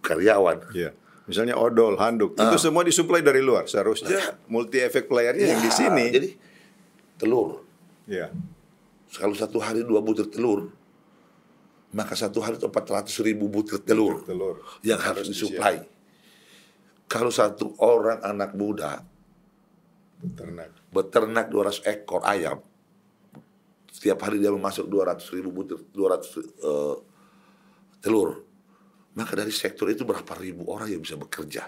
karyawan.
Iya. Misalnya odol, handuk, itu semua disuplai dari luar. Seharusnya multi efek playernya yang di sini.
Jadi telur.
Iya.
Kalau satu hari 2 butir telur, maka satu hari itu 400.000 butir telur yang harus disuplai. Kalau satu orang anak muda beternak 200 ekor ayam, setiap hari dia memasuk 200.000 butir, 200 telur, maka dari sektor itu berapa ribu orang yang bisa bekerja.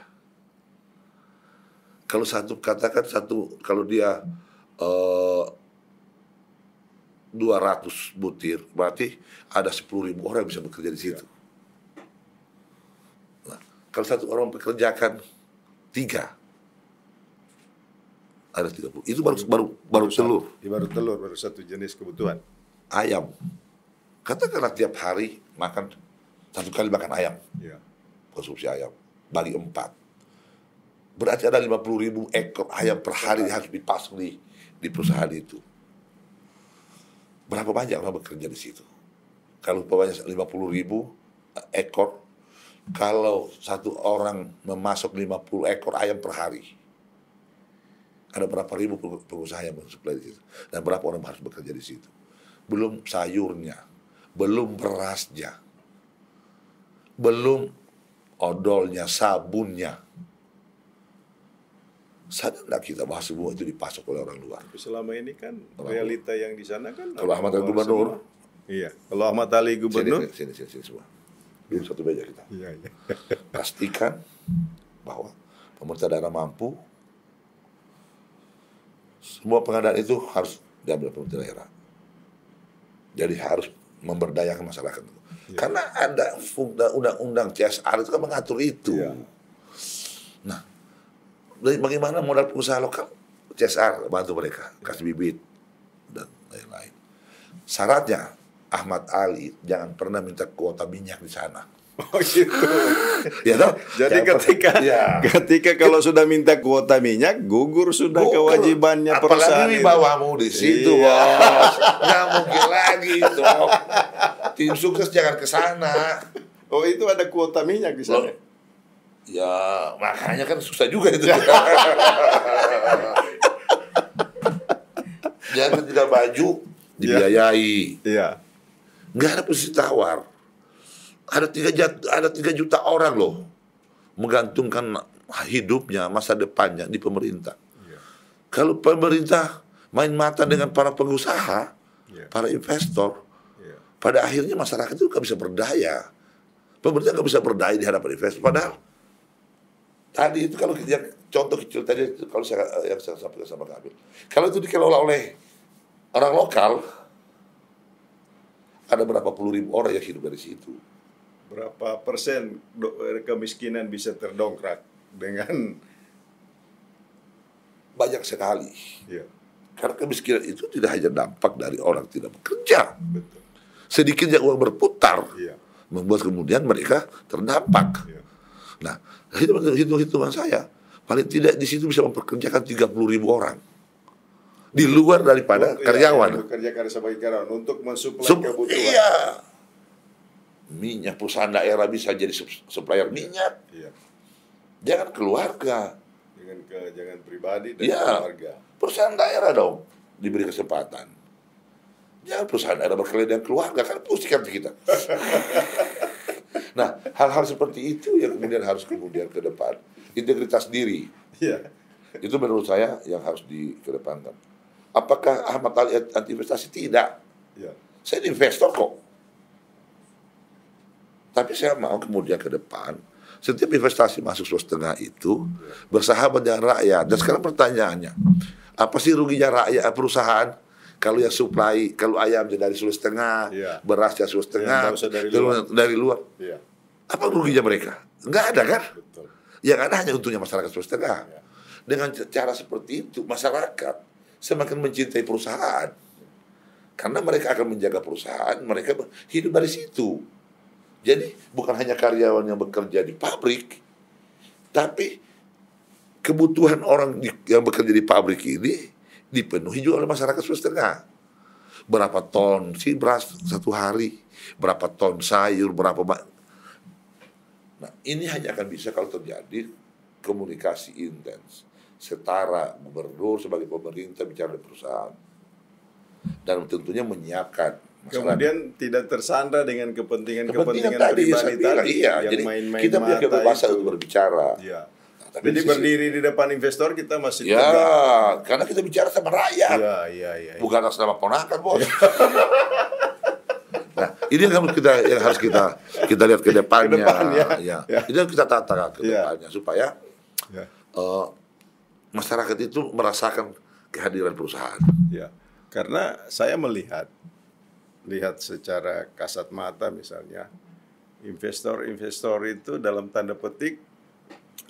Kalau kalau dia 200 butir, berarti ada 10.000 orang yang bisa bekerja di situ. Nah, kalau satu orang pekerjakan 3, ada 30. Itu baru telur.
Baru satu jenis kebutuhan.
Ayam. Katakanlah tiap hari makan 1 kali makan ayam.
Iya.
Konsumsi ayam bagi 4. Berarti ada 50.000 ekor ayam per hari yang harus dipasang di perusahaan itu. Berapa banyak orang bekerja di situ? Kalau umpamanya 50.000 ekor, kalau satu orang memasok 50 ekor ayam per hari, ada berapa ribu pengusaha yang mensuplai di situ? Dan berapa orang harus bekerja di situ? Belum sayurnya, belum berasnya, belum odolnya, sabunnya. Sadarlah kita bahwa semua itu dipasok oleh orang luar.
Tapi selama ini kan realita yang di sana kan.
Kalau Ahmad Ali gubernur,
iya. Kalau Ahmad Ali gubernur,
sini semua. Duduk satu meja kita.
Iya.
Pastikan bahwa pemerintah daerah mampu. Semua pengadaan itu harus diambil pemerintah daerah. Jadi harus memberdayakan masyarakat. Karena ada undang-undang CSR itu kan mengatur itu.
Ya.
Nah, bagaimana modal pengusaha lokal? CSR bantu mereka, kasih bibit dan lain-lain. Syaratnya Ahmad Ali jangan pernah minta kuota minyak di sana.
Oh gitu.
Ya toh?
Jadi ketika kalau sudah minta kuota minyak, gugur sudah kewajibannya perusahaan.
Apalagi bawamu di situ, Bos. Nggak mungkin lagi itu. Tim sukses jangan ke sana.
Oh, itu ada kuota minyak di sana.
Ya, makanya kan susah juga itu. Jangan tidak baju dibiayai.
Iya.
Nggak ada posisi tawar. Ada 3 juta orang loh menggantungkan hidupnya, masa depannya di pemerintah. Kalau pemerintah main mata dengan para pengusaha, para investor, pada akhirnya masyarakat itu nggak bisa berdaya. Pemerintah nggak bisa berdaya di hadapan investor. Padahal tadi itu kalau contoh kecil tadi itu kalau yang saya sampaikan sama Kamil, kalau itu dikelola oleh orang lokal, ada berapa puluh ribu orang yang hidup dari situ.
Berapa persen kemiskinan bisa terdongkrak dengan
banyak sekali.
Iya.
Karena kemiskinan itu tidak hanya dampak dari orang tidak bekerja.
Betul.
Sedikitnya uang berputar, membuat kemudian mereka terdampak.
Iya.
Nah, hitung-hitungan saya, paling tidak di situ bisa memperkerjakan 30.000 orang. Di luar daripada karyawan.
Bekerja sebagai karyawan untuk mensuplai kebutuhan.
Iya. Minyak, perusahaan daerah bisa jadi supplier minyak.
Iya.
Jangan keluarga.
Jangan pribadi dan keluarga.
Perusahaan daerah dong diberi kesempatan. Jangan perusahaan daerah berkeliling dengan keluarga, kan pusing kan kita. Nah, hal-hal seperti itu yang kemudian harus kemudian ke depan. Integritas diri.
Iya.
Itu menurut saya yang harus dikedepankan. Apakah Ahmad Ali anti investasi? Tidak.
Iya.
Saya investor kok. Tapi saya mau kemudian ke depan, setiap investasi masuk 2,5 itu bersahabat dengan rakyat. Dan sekarang pertanyaannya, apa sih ruginya rakyat perusahaan kalau yang supply, kalau ayam dari 2,5, berasnya 2,5 dari luar.
Iya.
Apa ruginya mereka? Nggak ada kan?
Betul.
Yang ada hanya untungnya masyarakat 2,5. Dengan cara seperti itu, masyarakat semakin mencintai perusahaan. Karena mereka akan menjaga perusahaan, mereka hidup dari situ. Jadi bukan hanya karyawan yang bekerja di pabrik, tapi kebutuhan orang yang bekerja di pabrik ini dipenuhi juga oleh masyarakat 2,5. Berapa ton sih beras satu hari, berapa ton sayur, Nah, ini hanya akan bisa kalau terjadi komunikasi intens, setara gubernur sebagai pemerintah bicara dengan perusahaan, dan tentunya menyiapkan masyarakat.
Kemudian tidak tersandra dengan kepentingan
tadi,
pribadi tadi
iya.
yang
Jadi
main-main
kita punya
mata
kebebasan
itu.
untuk berbicara.
Iya.
Tapi
Jadi berdiri di depan investor kita masih
ya,
tegak.
karena kita bicara sama rakyat.
Iya.
Bukan atas nama ponakan, Bos. Nah, ini yang harus kita lihat ke depannya. Ya. Ini yang kita tata ke depannya supaya masyarakat itu merasakan kehadiran perusahaan.
Ya. Karena saya lihat secara kasat mata misalnya investor itu dalam tanda petik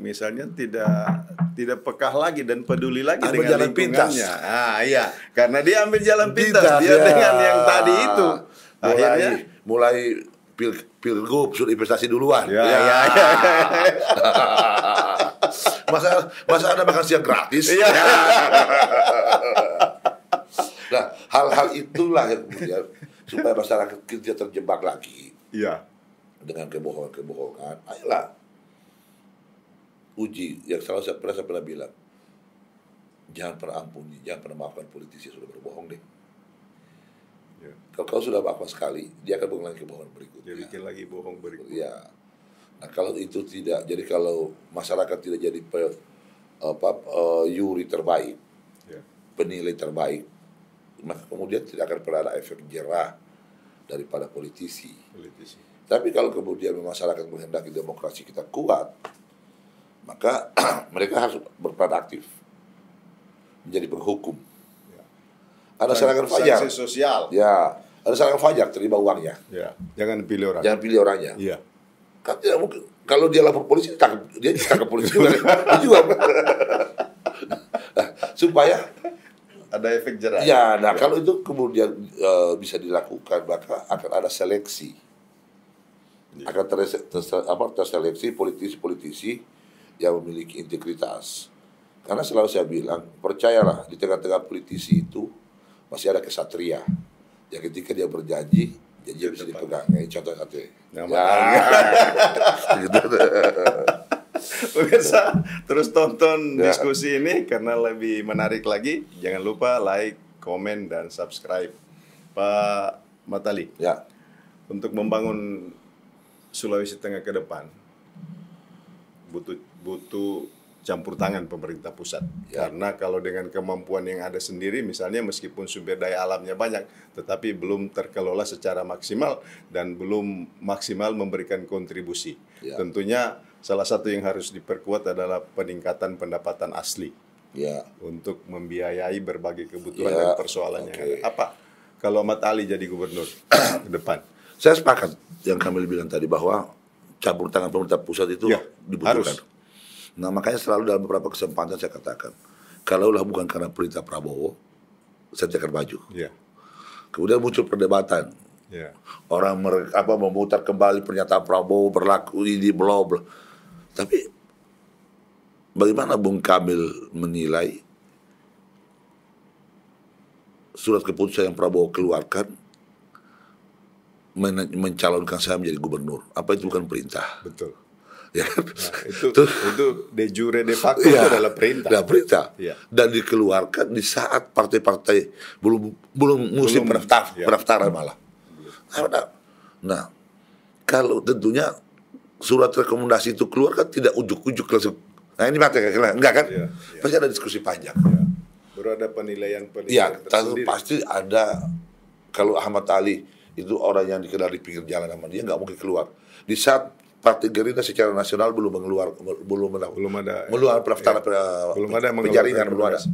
misalnya tidak pekah lagi dan peduli lagi
ambil
dengan
jalan
lingkungannya.
pintas.
Iya, karena dia ambil jalan pintas, dia dengan yang tadi itu. Akhirnya
mulai pilgub sudah investasi duluan.
Ya.
Masa ada makan siang gratis? Ya. Nah, hal-hal itulah yang kemudian supaya masyarakat tidak terjebak lagi.
Iya.
Dengan kebohongan. Ayolah. Uji yang selalu saya pernah bilang. Jangan pernah ampuni, jangan pernah maafkan politisi yang sudah berbohong deh. Ya. Kalau kau sudah maafkan sekali, dia akan mengulangi kebohongan berikutnya.
Dia bikin lagi bohong berikutnya.
Ya. Nah, kalau itu tidak, jadi kalau masyarakat tidak jadi juri terbaik, penilai terbaik, maka kemudian tidak akan pernah ada efek jerah daripada politisi. Tapi kalau kemudian masyarakat menghendaki demokrasi kita kuat, maka mereka harus berperan aktif menjadi penghukum. Ya. Ada serangan fajar.
Sanksi sosial.
Ya, ada serangan fajar, terima uangnya.
Ya. Jangan pilih orang.
Jangan pilih orangnya.
Iya.
Kan tidak mungkin kalau dia lapor polisi dia ditangkap polisi juga. Supaya
ada efek jerah.
Ya, nah kalau itu kemudian bisa dilakukan, maka akan ada seleksi. Akan terseleksi politisi-politisi yang memiliki integritas. Karena selalu saya bilang, percayalah di tengah-tengah politisi itu masih ada kesatria. Ya ketika dia berjanji, janji bisa dipegang. Contoh satu.
Pemirsa, terus tonton diskusi ini karena lebih menarik lagi. Jangan lupa like, komen, dan subscribe. Pak Matali, untuk membangun Sulawesi Tengah ke depan butuh campur tangan pemerintah pusat. Karena kalau dengan kemampuan yang ada sendiri, misalnya meskipun sumber daya alamnya banyak, tetapi belum terkelola secara maksimal dan belum maksimal memberikan kontribusi. Tentunya salah satu yang harus diperkuat adalah peningkatan pendapatan asli untuk membiayai berbagai kebutuhan dan persoalan yang ada. Apa kalau Ahmad Ali jadi gubernur ke depan?
Saya sepakat yang Kamil bilang tadi bahwa campur tangan pemerintah pusat itu dibutuhkan.
Harus.
Nah makanya selalu dalam beberapa kesempatan saya katakan, kalaulah bukan karena perintah Prabowo, saya tidak akan maju. Kemudian muncul perdebatan. Orang memutar kembali pernyataan Prabowo berlaku ini bla. Tapi bagaimana Bung Kamil menilai surat keputusan yang Prabowo keluarkan mencalonkan saya menjadi gubernur? Apa itu bukan perintah?
Betul.
Ya kan?
Nah, itu de jure de facto itu adalah perintah.
Perintah. Dan dikeluarkan di saat partai-partai belum musim pendaftaran malah. Nah, kalau tentunya surat rekomendasi itu keluar kan tidak ujuk-ujuk langsung. Nah ini mati enggak kan?
Iya, iya.
Pasti ada diskusi panjang.
Ya. Baru ada penilaian
Iya,
tersendiri.
pasti ada. Kalau Ahmad Ali itu orang yang dikenal di pinggir jalan sama dia nggak mungkin keluar. Di saat Partai Gerindra secara nasional belum
ada
pendaftaran
belum ada
penjaringan belum ada.
rekomendasi.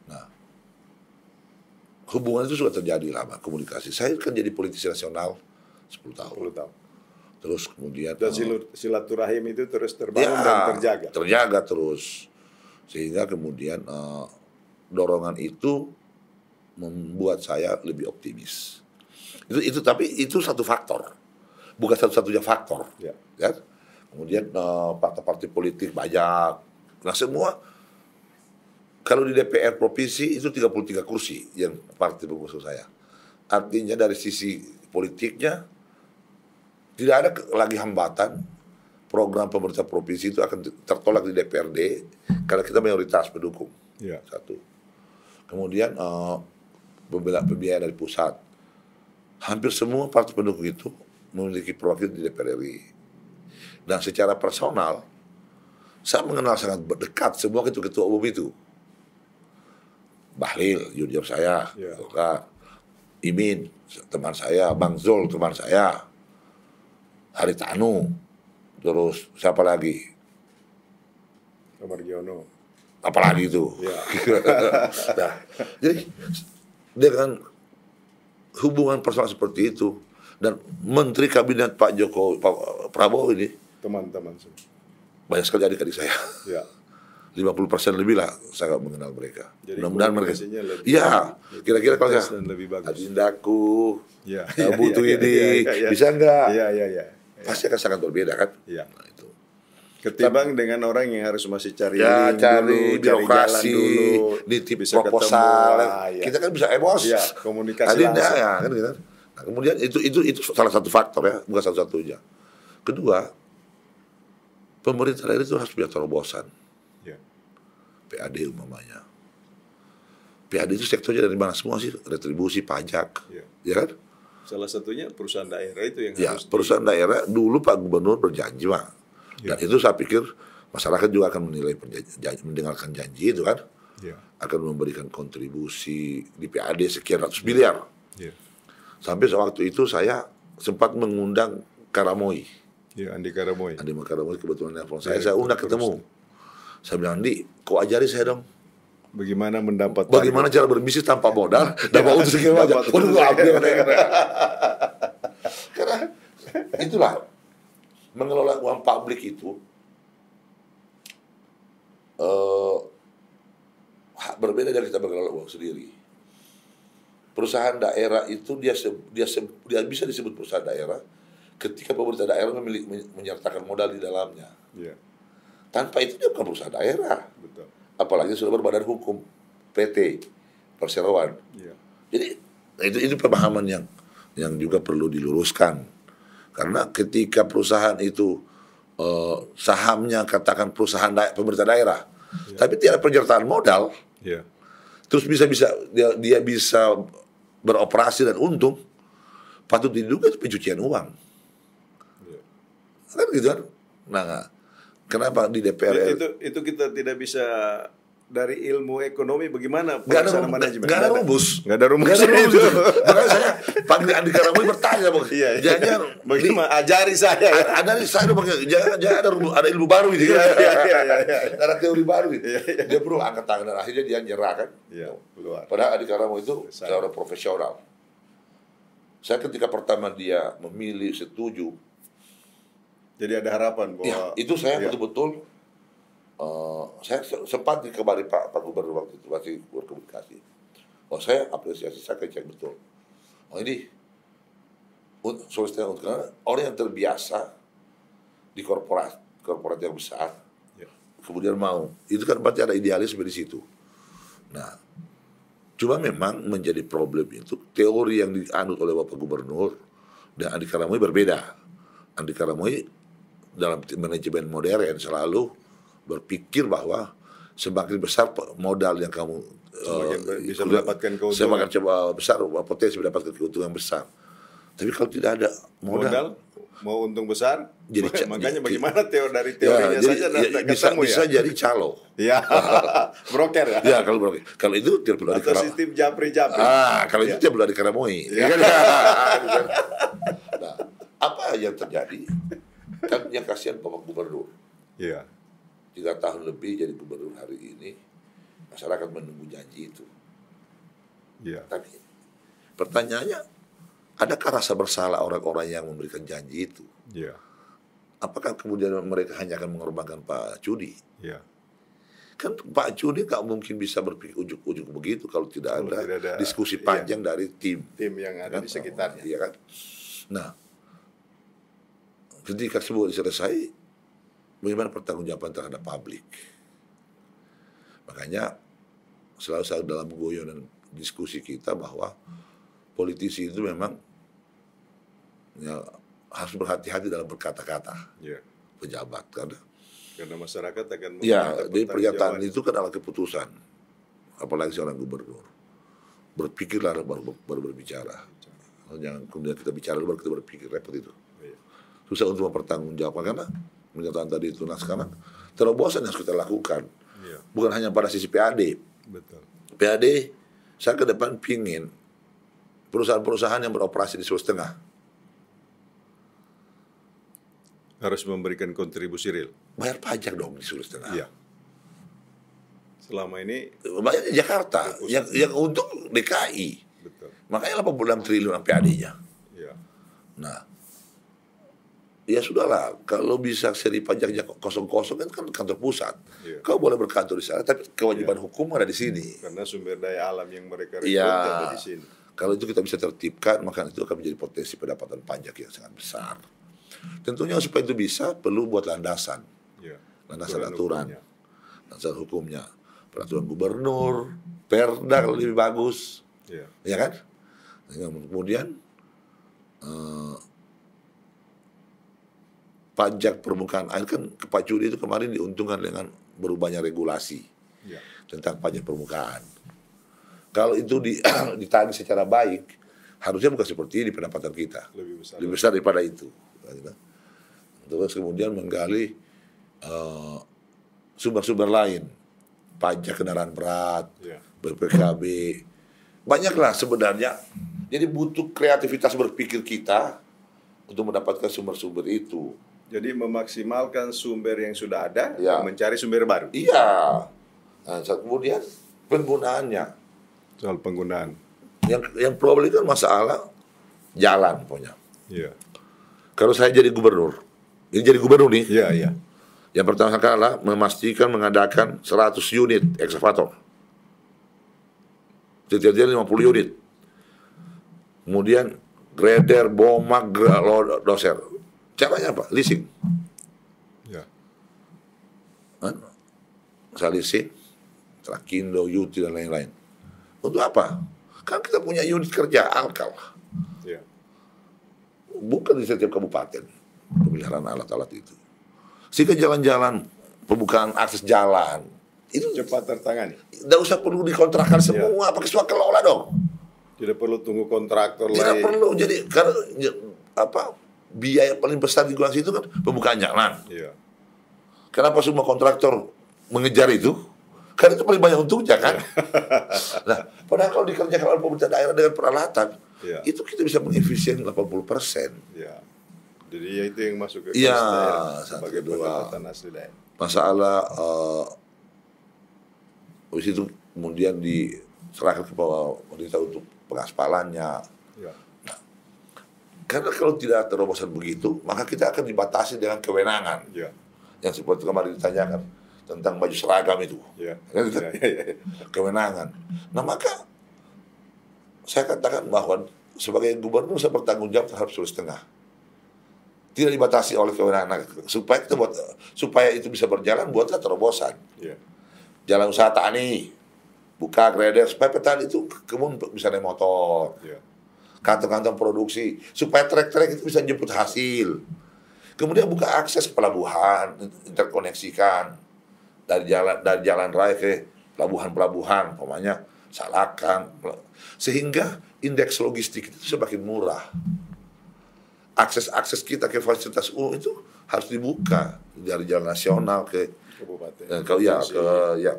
Nah, hubungan itu sudah terjadi lama komunikasi. Saya kan jadi politisi nasional 10 tahun.
10 tahun.
Terus kemudian
Dan silaturahim itu terus terbangun dan terjaga.
Terjaga terus. Sehingga kemudian dorongan itu membuat saya lebih optimis. Tapi itu satu faktor. Bukan satu-satunya faktor.
Ya.
Ya. Kemudian partai-partai politik banyak. Nah, semua kalau di DPR provinsi itu 33 kursi yang partai pengusung saya. Artinya dari sisi politiknya tidak ada lagi hambatan. Program pemerintah provinsi itu akan tertolak di DPRD karena kita mayoritas pendukung.
Ya.
Satu. Kemudian pembiayaan dari pusat. Hampir semua partai pendukung itu memiliki perwakilan di DPR RI. Dan secara personal, saya mengenal sangat dekat semua ketua umum itu. Bahlil, junior saya,
Ya.
Imin, teman saya, Bang Zul, teman saya, Haritanu, terus siapa lagi?
Margiono.
Apalagi itu.
Ya.
Nah, jadi dengan hubungan personal seperti itu dan Menteri Kabinet Pak Prabowo ini
Teman-teman semua.
banyak sekali adik-adik saya.
Ya.
50% lebih lah saya mereka.
Jadi
Mudah-mudahan mereka.
komunikasinya lebih-
Iya, kira-kira kalau
intens
saya
dan lebih bagus.
adindaku,
Ya.
butuh
Ya,
ini,
ya.
bisa nggak?
Iya, iya, iya.
Pasti akan sangat berbeda kan?
Iya.
Nah, itu.
Ketimbang dengan orang yang harus masih cari
Ya,
link
cari
dulu,
birokrasi,
cari jalan dulu,
nitip
bisa
proposal.
ketemu. Ah, iya.
Kita kan bisa emos.
Iya, komunikasi
Tadi enggak
langsung.
ya, kan gitu. Nah, kemudian itu salah satu faktor ya, bukan satu-satunya. Kedua, pemerintah daerah itu harus punya terobosan.
Ya.
PAD umpamanya. PAD itu sektornya dari mana semua sih? Retribusi, pajak,
Ya.
ya kan?
Salah satunya perusahaan daerah itu yang
Ya,
harus
perusahaan daerah dulu Pak Gubernur berjanji mah. Dan itu saya pikir masyarakat juga akan menilai mendengarkan janji itu kan.
Ya.
Akan memberikan kontribusi di PAD sekian ratus miliar.
Ya.
Sampai waktu itu saya sempat mengundang Karamoy.
Ya, Andi Karamoy.
Andi Karamoy kebetulan nelfon
Ya,
saya undang ketemu. Saya bilang, Andi, kau ajari saya dong.
Bagaimana mendapat
Bagaimana cara berbisnis tanpa modal, dapat untung segala macam. Waduh, karena itulah mengelola uang publik itu berbeda dari kita mengelola uang sendiri. Perusahaan daerah itu dia bisa disebut perusahaan daerah ketika pemerintah daerah menyertakan modal di dalamnya.
Ya.
Tanpa itu dia bukan perusahaan daerah.
Betul.
Apalagi sudah berbadan hukum, PT, perseroan.
Ya.
Jadi itu pemahaman yang juga perlu diluruskan. Karena ketika perusahaan itu sahamnya katakan perusahaan pemerintah daerah, tapi tidak penyertaan modal,
Ya.
terus dia bisa beroperasi dan untung, patut diduga itu pencucian uang.
Ya.
Kan gitu kan? Nah, kenapa di DPR
Itu kita tidak bisa dari ilmu ekonomi bagaimana
Nggak ada
manajemen.
nggak ada rumus.
Nggak ada rumus.
Nggak ada rumus.
Itu.
Makanya saya panggil Andi Karamoy bertanya, Bang.
Iya, iya.
Jangan
Bagaimana ajari saya.
ada di saya Bang. Jangan ada rumus, ada ilmu baru ini.
Iya.
Ada teori baru ini. Dia perlu angkat tangan dan akhirnya dia nyerah kan.
Iya, keluar.
Padahal Andi Karamoy itu
Saya.
seorang profesional. Saya ketika pertama dia memilih setuju,
Jadi ada harapan bahwa
ya, itu saya
ya.
betul-betul saya sempat dikabari Pak Gubernur waktu itu masih berkomunikasi. Oh, saya apresiasi, saya cek betul. Oh, ini solusinya untuk orang yang terbiasa di korporat yang besar,
Ya.
kemudian mau, itu kan berarti ada idealisme di situ. Nah, cuma memang menjadi problem itu teori yang dianut oleh Bapak Gubernur dan Andi Karamoy berbeda. Andi Karamoy dalam manajemen modern selalu berpikir bahwa semakin besar modal yang kamu
Semakin bisa mendapatkan keuntungan.
semakin besar potensi mendapatkan keuntungan besar. Tapi kalau tidak ada modal
mau untung besar,
jadi
makanya bagaimana dari teorinya saja
bisa jadi calo.
Ya, broker ya.
Ya, kalau broker. Kalau itu tidak perlu
atau sistem japri-japri.
Kalau itu tidak perlu dikeramui. Ya. Nah, apa yang terjadi? Kan yang kasihan Bapak Gubernur.
Iya.
3 tahun lebih jadi gubernur hari ini, masyarakat menunggu janji itu.
Iya.
Tapi pertanyaannya, adakah rasa bersalah orang-orang yang memberikan janji itu?
Iya.
Apakah kemudian mereka hanya akan mengorbankan Pak Cudi?
Iya.
Kan Pak Cudi nggak mungkin bisa berpikir ujuk-ujuk begitu kalau tidak ada diskusi panjang dari tim
yang ada di sekitarnya.
Iya kan? Nah, ketika semua selesai, bagaimana pertanggungjawaban terhadap publik? Makanya selalu dalam guyonan diskusi kita bahwa politisi itu memang ya, harus berhati-hati dalam berkata-kata.
Ya.
Pejabat
karena masyarakat akan
jadi pernyataan itu kan adalah keputusan, apalagi seorang gubernur. Berpikirlah baru berbicara. Jangan kemudian kita bicara baru kita berpikir, repot itu.
Ya.
Susah untuk mempertanggungjawabkan karena pernyataan tadi itu. Nah sekarang terobosan yang harus kita lakukan,
ya.
Bukan hanya pada sisi PAD.
Betul.
PAD saya ke depan pingin perusahaan-perusahaan yang beroperasi di Sulawesi Tengah
harus memberikan kontribusi real.
Bayar pajak dong di Sulawesi Tengah.
Iya. Selama ini
bayar di Jakarta, yang untung DKI.
Betul.
Makanya 86 triliun PAD-nya.
Iya.
Nah, ya sudahlah, kalau bisa seri pajaknya kosong-kosong kan kantor pusat.
Iya.
Kau boleh berkantor di sana, tapi kewajiban hukum ada di sini.
Karena sumber daya alam yang mereka rekrut
Iya.
ada di sini.
Kalau itu kita bisa tertibkan, maka itu akan menjadi potensi pendapatan pajak yang sangat besar. Tentunya supaya itu bisa, perlu buat landasan.
Ya.
Landasan aturan. Landasan hukumnya. Peraturan gubernur, perda kalau lebih bagus.
Ya.
Ya kan? Kemudian, pajak permukaan air kan Pak Cudi itu kemarin diuntungkan dengan berubahnya regulasi tentang pajak permukaan. Kalau itu ditagih secara baik, harusnya bukan seperti ini pendapatan kita. Lebih besar daripada itu. Terus kemudian menggali sumber-sumber lain, pajak kendaraan berat, BPKB, banyaklah sebenarnya. Jadi butuh kreativitas berpikir kita untuk mendapatkan sumber-sumber itu.
Jadi memaksimalkan sumber yang sudah ada, mencari sumber baru.
Iya. Nah, kemudian penggunaannya.
Soal penggunaan.
Yang problem kan masalah jalan punya.
Iya.
Kalau saya jadi gubernur, ini jadi gubernur nih.
Iya, iya.
Yang pertama kali memastikan mengadakan 100 unit ekskavator. Setiap-tiap 50 unit. Kemudian grader, bomak, doser. Caranya apa? Leasing.
Ya.
Saya leasing, Trakindo, Yuti dan lain-lain. Untuk apa? Kan kita punya unit kerja Alkal.
Ya.
Bukan di setiap kabupaten pemeliharaan alat-alat itu. Sehingga jalan-jalan, pembukaan akses jalan itu
cepat tertangani.
Tidak usah perlu dikontrakkan semua, pakai swasta dong.
Tidak perlu tunggu kontraktor lain.
Tidak perlu. Jadi karena biaya paling besar di Guangsi itu kan pembukaan jalan.
Iya.
Kenapa semua kontraktor mengejar itu? Karena itu paling banyak untungnya kan. Nah, padahal kalau dikerjakan oleh pemerintah daerah dengan peralatan, itu kita bisa mengefisien 80%.
Ya. Jadi ya itu yang masuk ke
daerah
sebagai pendapatan asli daerah.
Masalah habis itu kemudian diserahkan ke pemerintah untuk pengaspalannya.
Ya.
Nah, karena kalau tidak ada terobosan begitu, maka kita akan dibatasi dengan kewenangan.
Ya.
Yang seperti kemarin ditanyakan tentang baju seragam itu.
Ya.
Kewenangan. Nah, maka saya katakan bahwa sebagai gubernur saya bertanggung jawab terhadap Sulawesi Tengah. Tidak dibatasi oleh kewenangan. Supaya itu bisa berjalan, buatlah terobosan.
Ya.
Jalan usaha tani, buka grader supaya petani itu kebun bisa naik motor.
Ya.
Kantong-kantong produksi supaya trek-trek itu bisa jemput hasil. Kemudian buka akses ke pelabuhan, interkoneksikan dari jalan raya ke pelabuhan-pelabuhan, umpamanya Salakan, sehingga indeks logistik itu semakin murah. akses kita ke fasilitas umum itu harus dibuka dari jalan nasional ke
Kabupaten.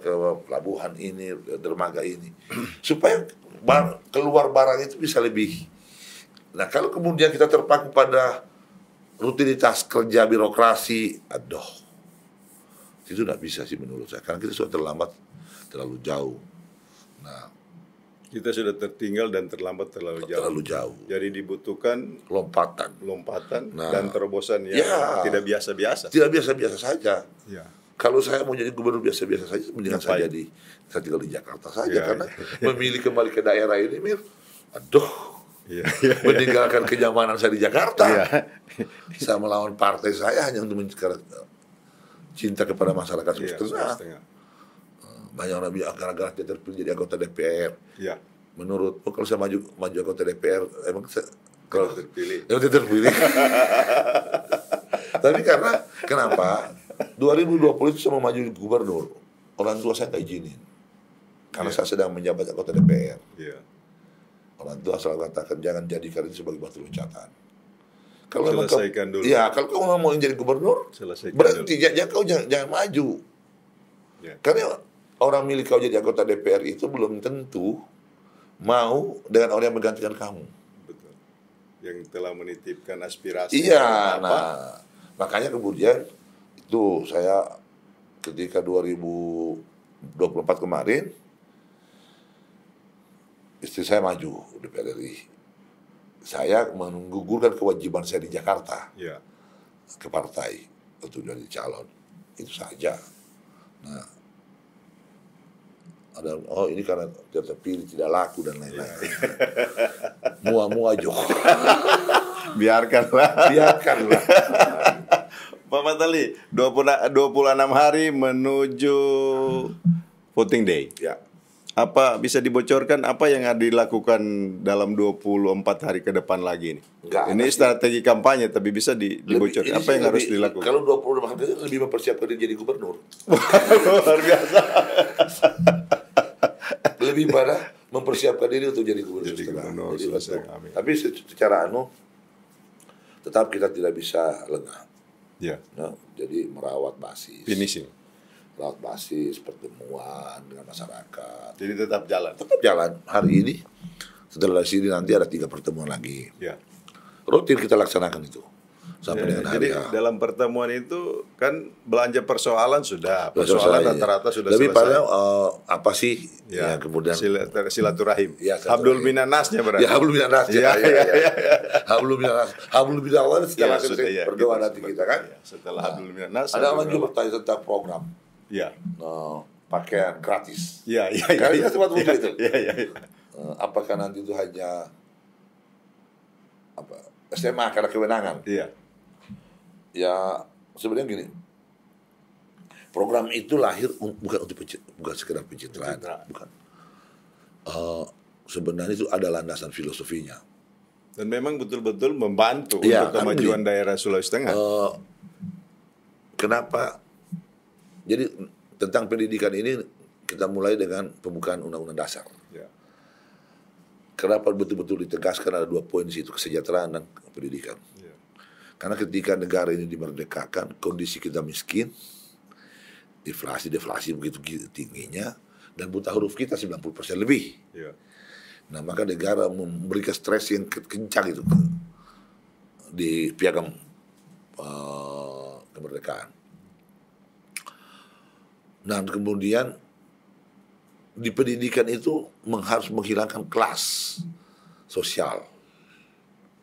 ke pelabuhan ini, ke dermaga ini, supaya keluar barang itu bisa lebih. Nah, kalau kemudian kita terpaku pada rutinitas kerja birokrasi, itu tidak bisa sih menurut saya, karena kita sudah terlambat terlalu jauh. Nah,
Kita sudah tertinggal dan terlambat terlalu jauh. Jadi dibutuhkan lompatan dan terobosan yang tidak biasa-biasa.
Tidak biasa-biasa saja.
Ya.
Kalau saya mau jadi gubernur biasa-biasa saja, mendingan saya tinggal di Jakarta saja, karena memilih kembali ke daerah ini, meninggalkan kenyamanan saya di Jakarta. Saya melawan partai saya hanya untuk cinta kepada masyarakat Sulawesi Tengah. Banyak orang bilang gara-gara dia terpilih jadi anggota DPR.
Ya.
Menurutmu kalau saya maju anggota DPR, emang kalau
terpilih?
Terpilih. Tapi kenapa? 2020 itu saya mau maju gubernur. Orang tua saya nggak izinin. Karena saya sedang menjabat anggota DPR.
Yeah.
Orang tua selalu katakan jangan jadikan itu sebagai batu loncatan. Kalau
selesaikan dulu.
Ya, kalau kamu mau jadi gubernur, berhenti. Jangan maju. Yeah. Karena orang milik kau jadi anggota DPR itu belum tentu mau dengan orang yang menggantikan kamu.
Betul. Yang telah menitipkan aspirasi.
Iya, makanya kemudian itu saya ketika 2024 kemarin istri saya maju DPR RI. Saya menggugurkan kewajiban saya di Jakarta ke partai untuk jadi calon. Itu saja. Nah, ini karena terpilih tidak laku dan lain-lain. Mua-mua juga.
Biarkanlah. Pak Fatali, 26 hari menuju voting day.
Ya.
Apa bisa dibocorkan apa yang akan dilakukan dalam 24 hari ke depan lagi ini? Ini strategi kampanye, tapi bisa dibocorkan apa yang harus dilakukan?
Kalau 24 hari lebih mempersiapkan diri jadi gubernur.
Luar biasa.
Lebih pada mempersiapkan diri untuk jadi gubernur. Tapi secara tetap kita tidak bisa lengah.
Ya.
Jadi merawat basis.
Finishing.
Merawat basis, pertemuan dengan masyarakat.
Jadi tetap jalan.
Tetap jalan. Hari ini setelah sini nanti ada 3 pertemuan lagi.
Ya.
Rutin kita laksanakan itu. Sampai dengan hari.
Jadi dalam pertemuan itu kan belanja persoalan sudah. Persoalan rata-rata sudah
selesai. Lebih pada apa sih
yang
kemudian
silaturahim.
Ya,
Hablul minannasnya berarti.
Ya, hablul minannasnya. Hablul minannasnya setelah
selesai
berdoa nanti kita kan.
Setelah hablul minannas.
Ada orang juga bertanya tentang program.
Ya.
Pakaian gratis.
Iya.
Kayaknya sempat muncul itu.
Iya.
Apakah nanti itu hanya SMA karena kewenangan?
Iya.
Ya sebenarnya gini, program itu lahir bukan sekedar pencitraan, bukan. Sebenarnya itu ada landasan filosofinya.
Dan memang betul-betul membantu untuk kemajuan daerah Sulawesi Tengah.
Kenapa? Jadi tentang pendidikan ini kita mulai dengan pembukaan Undang-Undang Dasar.
Ya.
Kenapa betul-betul ditegaskan ada 2 poin di situ, kesejahteraan dan pendidikan. Ya. Karena ketika negara ini dimerdekakan, kondisi kita miskin, deflasi begitu tingginya, dan buta huruf kita 90% lebih. Ya. Nah, maka negara memberikan stres yang kencang itu di piagam kemerdekaan. Nah, kemudian di pendidikan itu harus menghilangkan kelas sosial.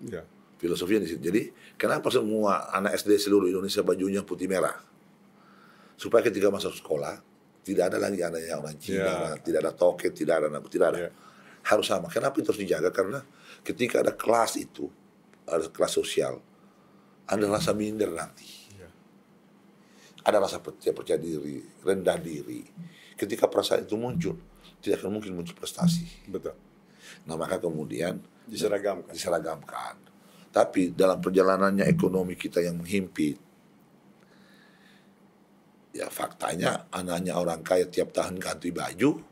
Ya. Filosofinya di situ. Jadi, kenapa semua anak SD seluruh Indonesia bajunya putih merah? Supaya ketika masuk sekolah tidak ada lagi adanya orang Cina, tidak ada toket, tidak ada. Harus sama. Kenapa itu harus dijaga? Karena ketika ada kelas itu, ada kelas sosial, ada rasa minder nanti. Ada rasa percaya diri, rendah diri. Ketika perasaan itu muncul, tidak akan mungkin muncul prestasi.
Betul.
Nah, maka kemudian
diseragamkan.
Tapi dalam perjalanannya ekonomi kita yang menghimpit, ya faktanya anaknya orang kaya tiap tahun ganti baju,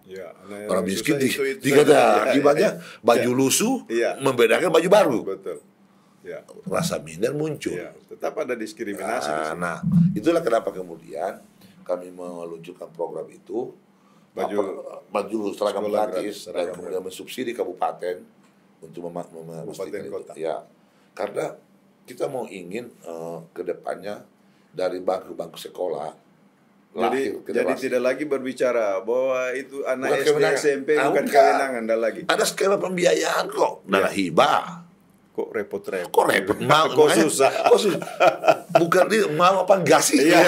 orang miskin dikata akibatnya baju lusuh, membedakan baju baru.
Betul. Ya.
rasa minder muncul.
Ya, tetap ada diskriminasi di sini.
Nah, itulah kenapa kemudian kami meluncurkan program itu, baju seragam
sekolah
gratis, dan
seragam
kemudian mensubsidi kabupaten untuk memastikan itu.
kota.
Ya, karena kita mau ingin ke depannya dari bangku-bangku sekolah
Jadi tidak lagi berbicara bahwa itu anak
Bukan
SD
kewenangan.
SMP bukan
Bukan.
kewenangan, dah lagi.
ada skema pembiayaan kok, dana hibah.
Kok repot-repot?
Kok repot? Mau,
Kok susah?
Kok susah? Bukan dia mau apa enggak sih?
Iya.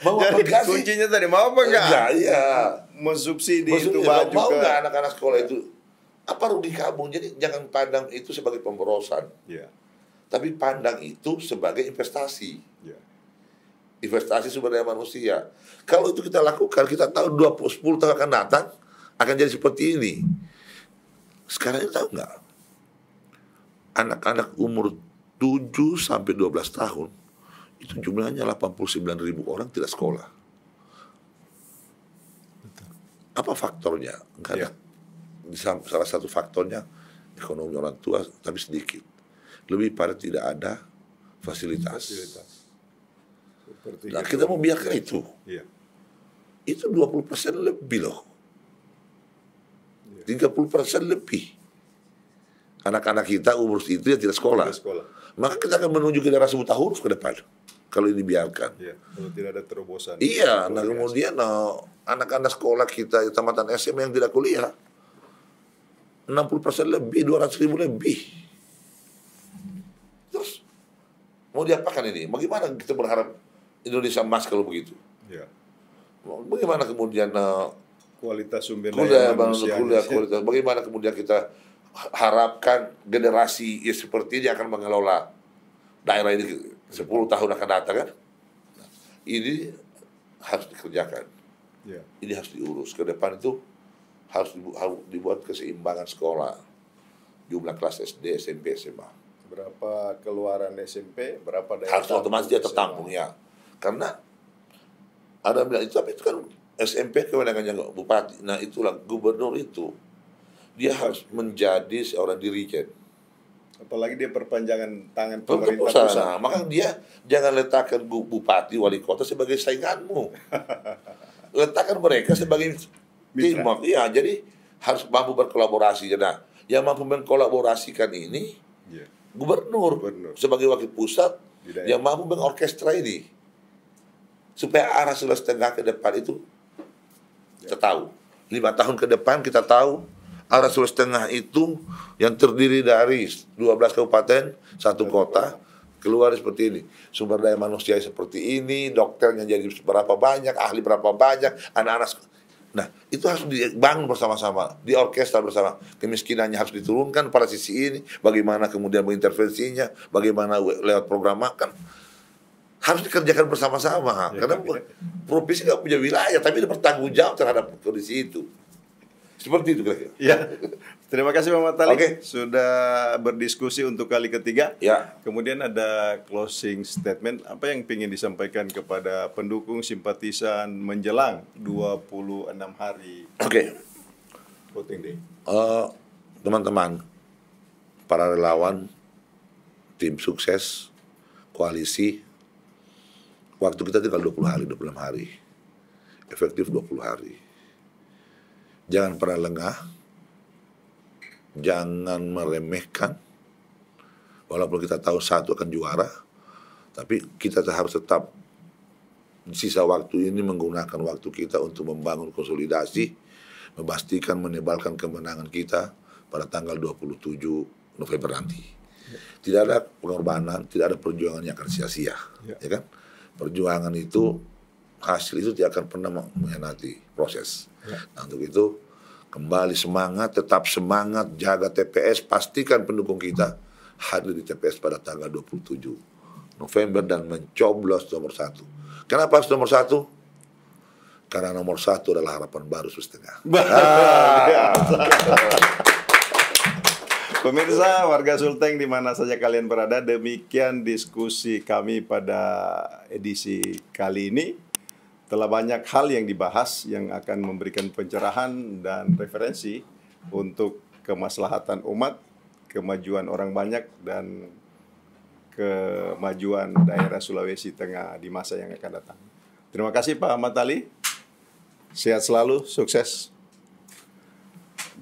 Mau apa
Jadi
enggak sih?
kuncinya tadi mau apa enggak?
Enggak, iya.
Mensubsidi
Maksudnya,
itu baju
mau
ke.
nggak anak-anak sekolah itu apa rugi kamu? Jadi jangan pandang itu sebagai pemborosan,
Iya.
tapi pandang itu sebagai investasi.
Iya.
Investasi sumber daya manusia. Kalau itu kita lakukan, kita tahu 10 tahun akan datang akan jadi seperti ini. Sekarang ini tahu nggak? Anak-anak umur 7 sampai 12 tahun itu jumlahnya 89.000 orang tidak sekolah. Apa faktornya? Karena salah satu faktornya ekonomi orang tua tapi sedikit. Lebih pada tidak ada fasilitas.
Seperti
Nah, kita mau biarkan itu.
Iya.
Itu 20% lebih loh. 30% lebih. Anak-anak kita umur itu ya tidak sekolah.
Tidak sekolah.
Maka kita akan menuju generasi buta huruf ke depan. Kalau ini biarkan.
Iya. Kalau tidak ada terobosan.
Iya, nah kemudian anak-anak sekolah kita tamatan SMA yang tidak kuliah 60% lebih, 200.000 lebih. Terus mau diapakan ini? Bagaimana kita berharap Indonesia emas kalau begitu?
Iya.
Bagaimana kemudian
Kualitas sumber daya manusia.
kualitas? Bagaimana kemudian kita harapkan generasi ya seperti ini akan mengelola daerah ini 10 tahun akan datang kan? Nah, ini harus dikerjakan.
Iya.
Ini harus diurus ke depan itu harus dibuat keseimbangan sekolah, jumlah kelas SD, SMP, SMA.
Berapa keluaran SMP, berapa daya
Harus otomatis dia tertampung ya. Karena ada bilang itu, tapi itu kan SMP kewenangannya bupati. Nah itulah gubernur itu dia harus menjadi seorang dirijen.
Apalagi dia perpanjangan tangan
Pemerintah
pemerintah pusat.
pusat. Maka dia jangan letakkan bupati, wali kota sebagai sainganmu. Letakkan mereka sebagai teamwork. Iya, jadi harus mampu berkolaborasi. Nah, yang mampu mengkolaborasikan ini
Iya.
gubernur sebagai wakil pusat yang mampu mengorkestra ini supaya arah Sulawesi Tengah ke depan itu kita tahu. 5 tahun ke depan kita tahu arah Sulawesi Tengah itu yang terdiri dari 12 kabupaten, 1 kota, keluar seperti ini. Sumber daya manusia seperti ini, dokternya jadi berapa banyak, ahli berapa banyak, anak-anak. Nah, itu harus dibangun bersama-sama, diorkestra bersama. Kemiskinannya harus diturunkan pada sisi ini, bagaimana kemudian mengintervensinya, bagaimana lewat program makan. Harus dikerjakan bersama-sama. Karena provinsi nggak punya wilayah, tapi dia bertanggung jawab terhadap kondisi itu. Seperti itu kira-kira.
Ya. Terima kasih Pak Matali
Oke.
sudah berdiskusi untuk kali ketiga.
Ya.
Kemudian ada closing statement. Apa yang ingin disampaikan kepada pendukung simpatisan menjelang 26 hari
Oke.
voting day?
Teman-teman, para relawan, tim sukses, koalisi, waktu kita tinggal 20 hari, 26 hari. Efektif 20 hari. Jangan pernah lengah. Jangan meremehkan. Walaupun kita tahu satu akan juara, tapi kita harus tetap di sisa waktu ini menggunakan waktu kita untuk membangun konsolidasi, memastikan menebalkan kemenangan kita pada tanggal 27 November nanti. Tidak ada pengorbanan, tidak ada perjuangan yang akan sia-sia, ya kan? Perjuangan itu, hasil itu tidak akan pernah mengkhianati proses. Nah, untuk itu kembali semangat, tetap semangat, jaga TPS, pastikan pendukung kita hadir di TPS pada tanggal 27 November dan mencoblos nomor 1. Kenapa harus nomor 1? Karena nomor 1 adalah harapan baru Sulawesi Tengah.
Pemirsa warga Sulteng di mana saja kalian berada, demikian diskusi kami pada edisi kali ini. Telah banyak hal yang dibahas yang akan memberikan pencerahan dan referensi untuk kemaslahatan umat, kemajuan orang banyak dan kemajuan daerah Sulawesi Tengah di masa yang akan datang. Terima kasih Pak Ahmad Ali. Sehat selalu, sukses.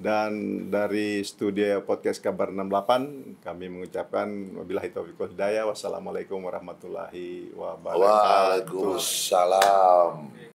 Dan dari studio podcast Kabar 68 kami mengucapkan wabillahi taufiq wal hidayah. Wassalamualaikum warahmatullahi wabarakatuh.
Waalaikumsalam.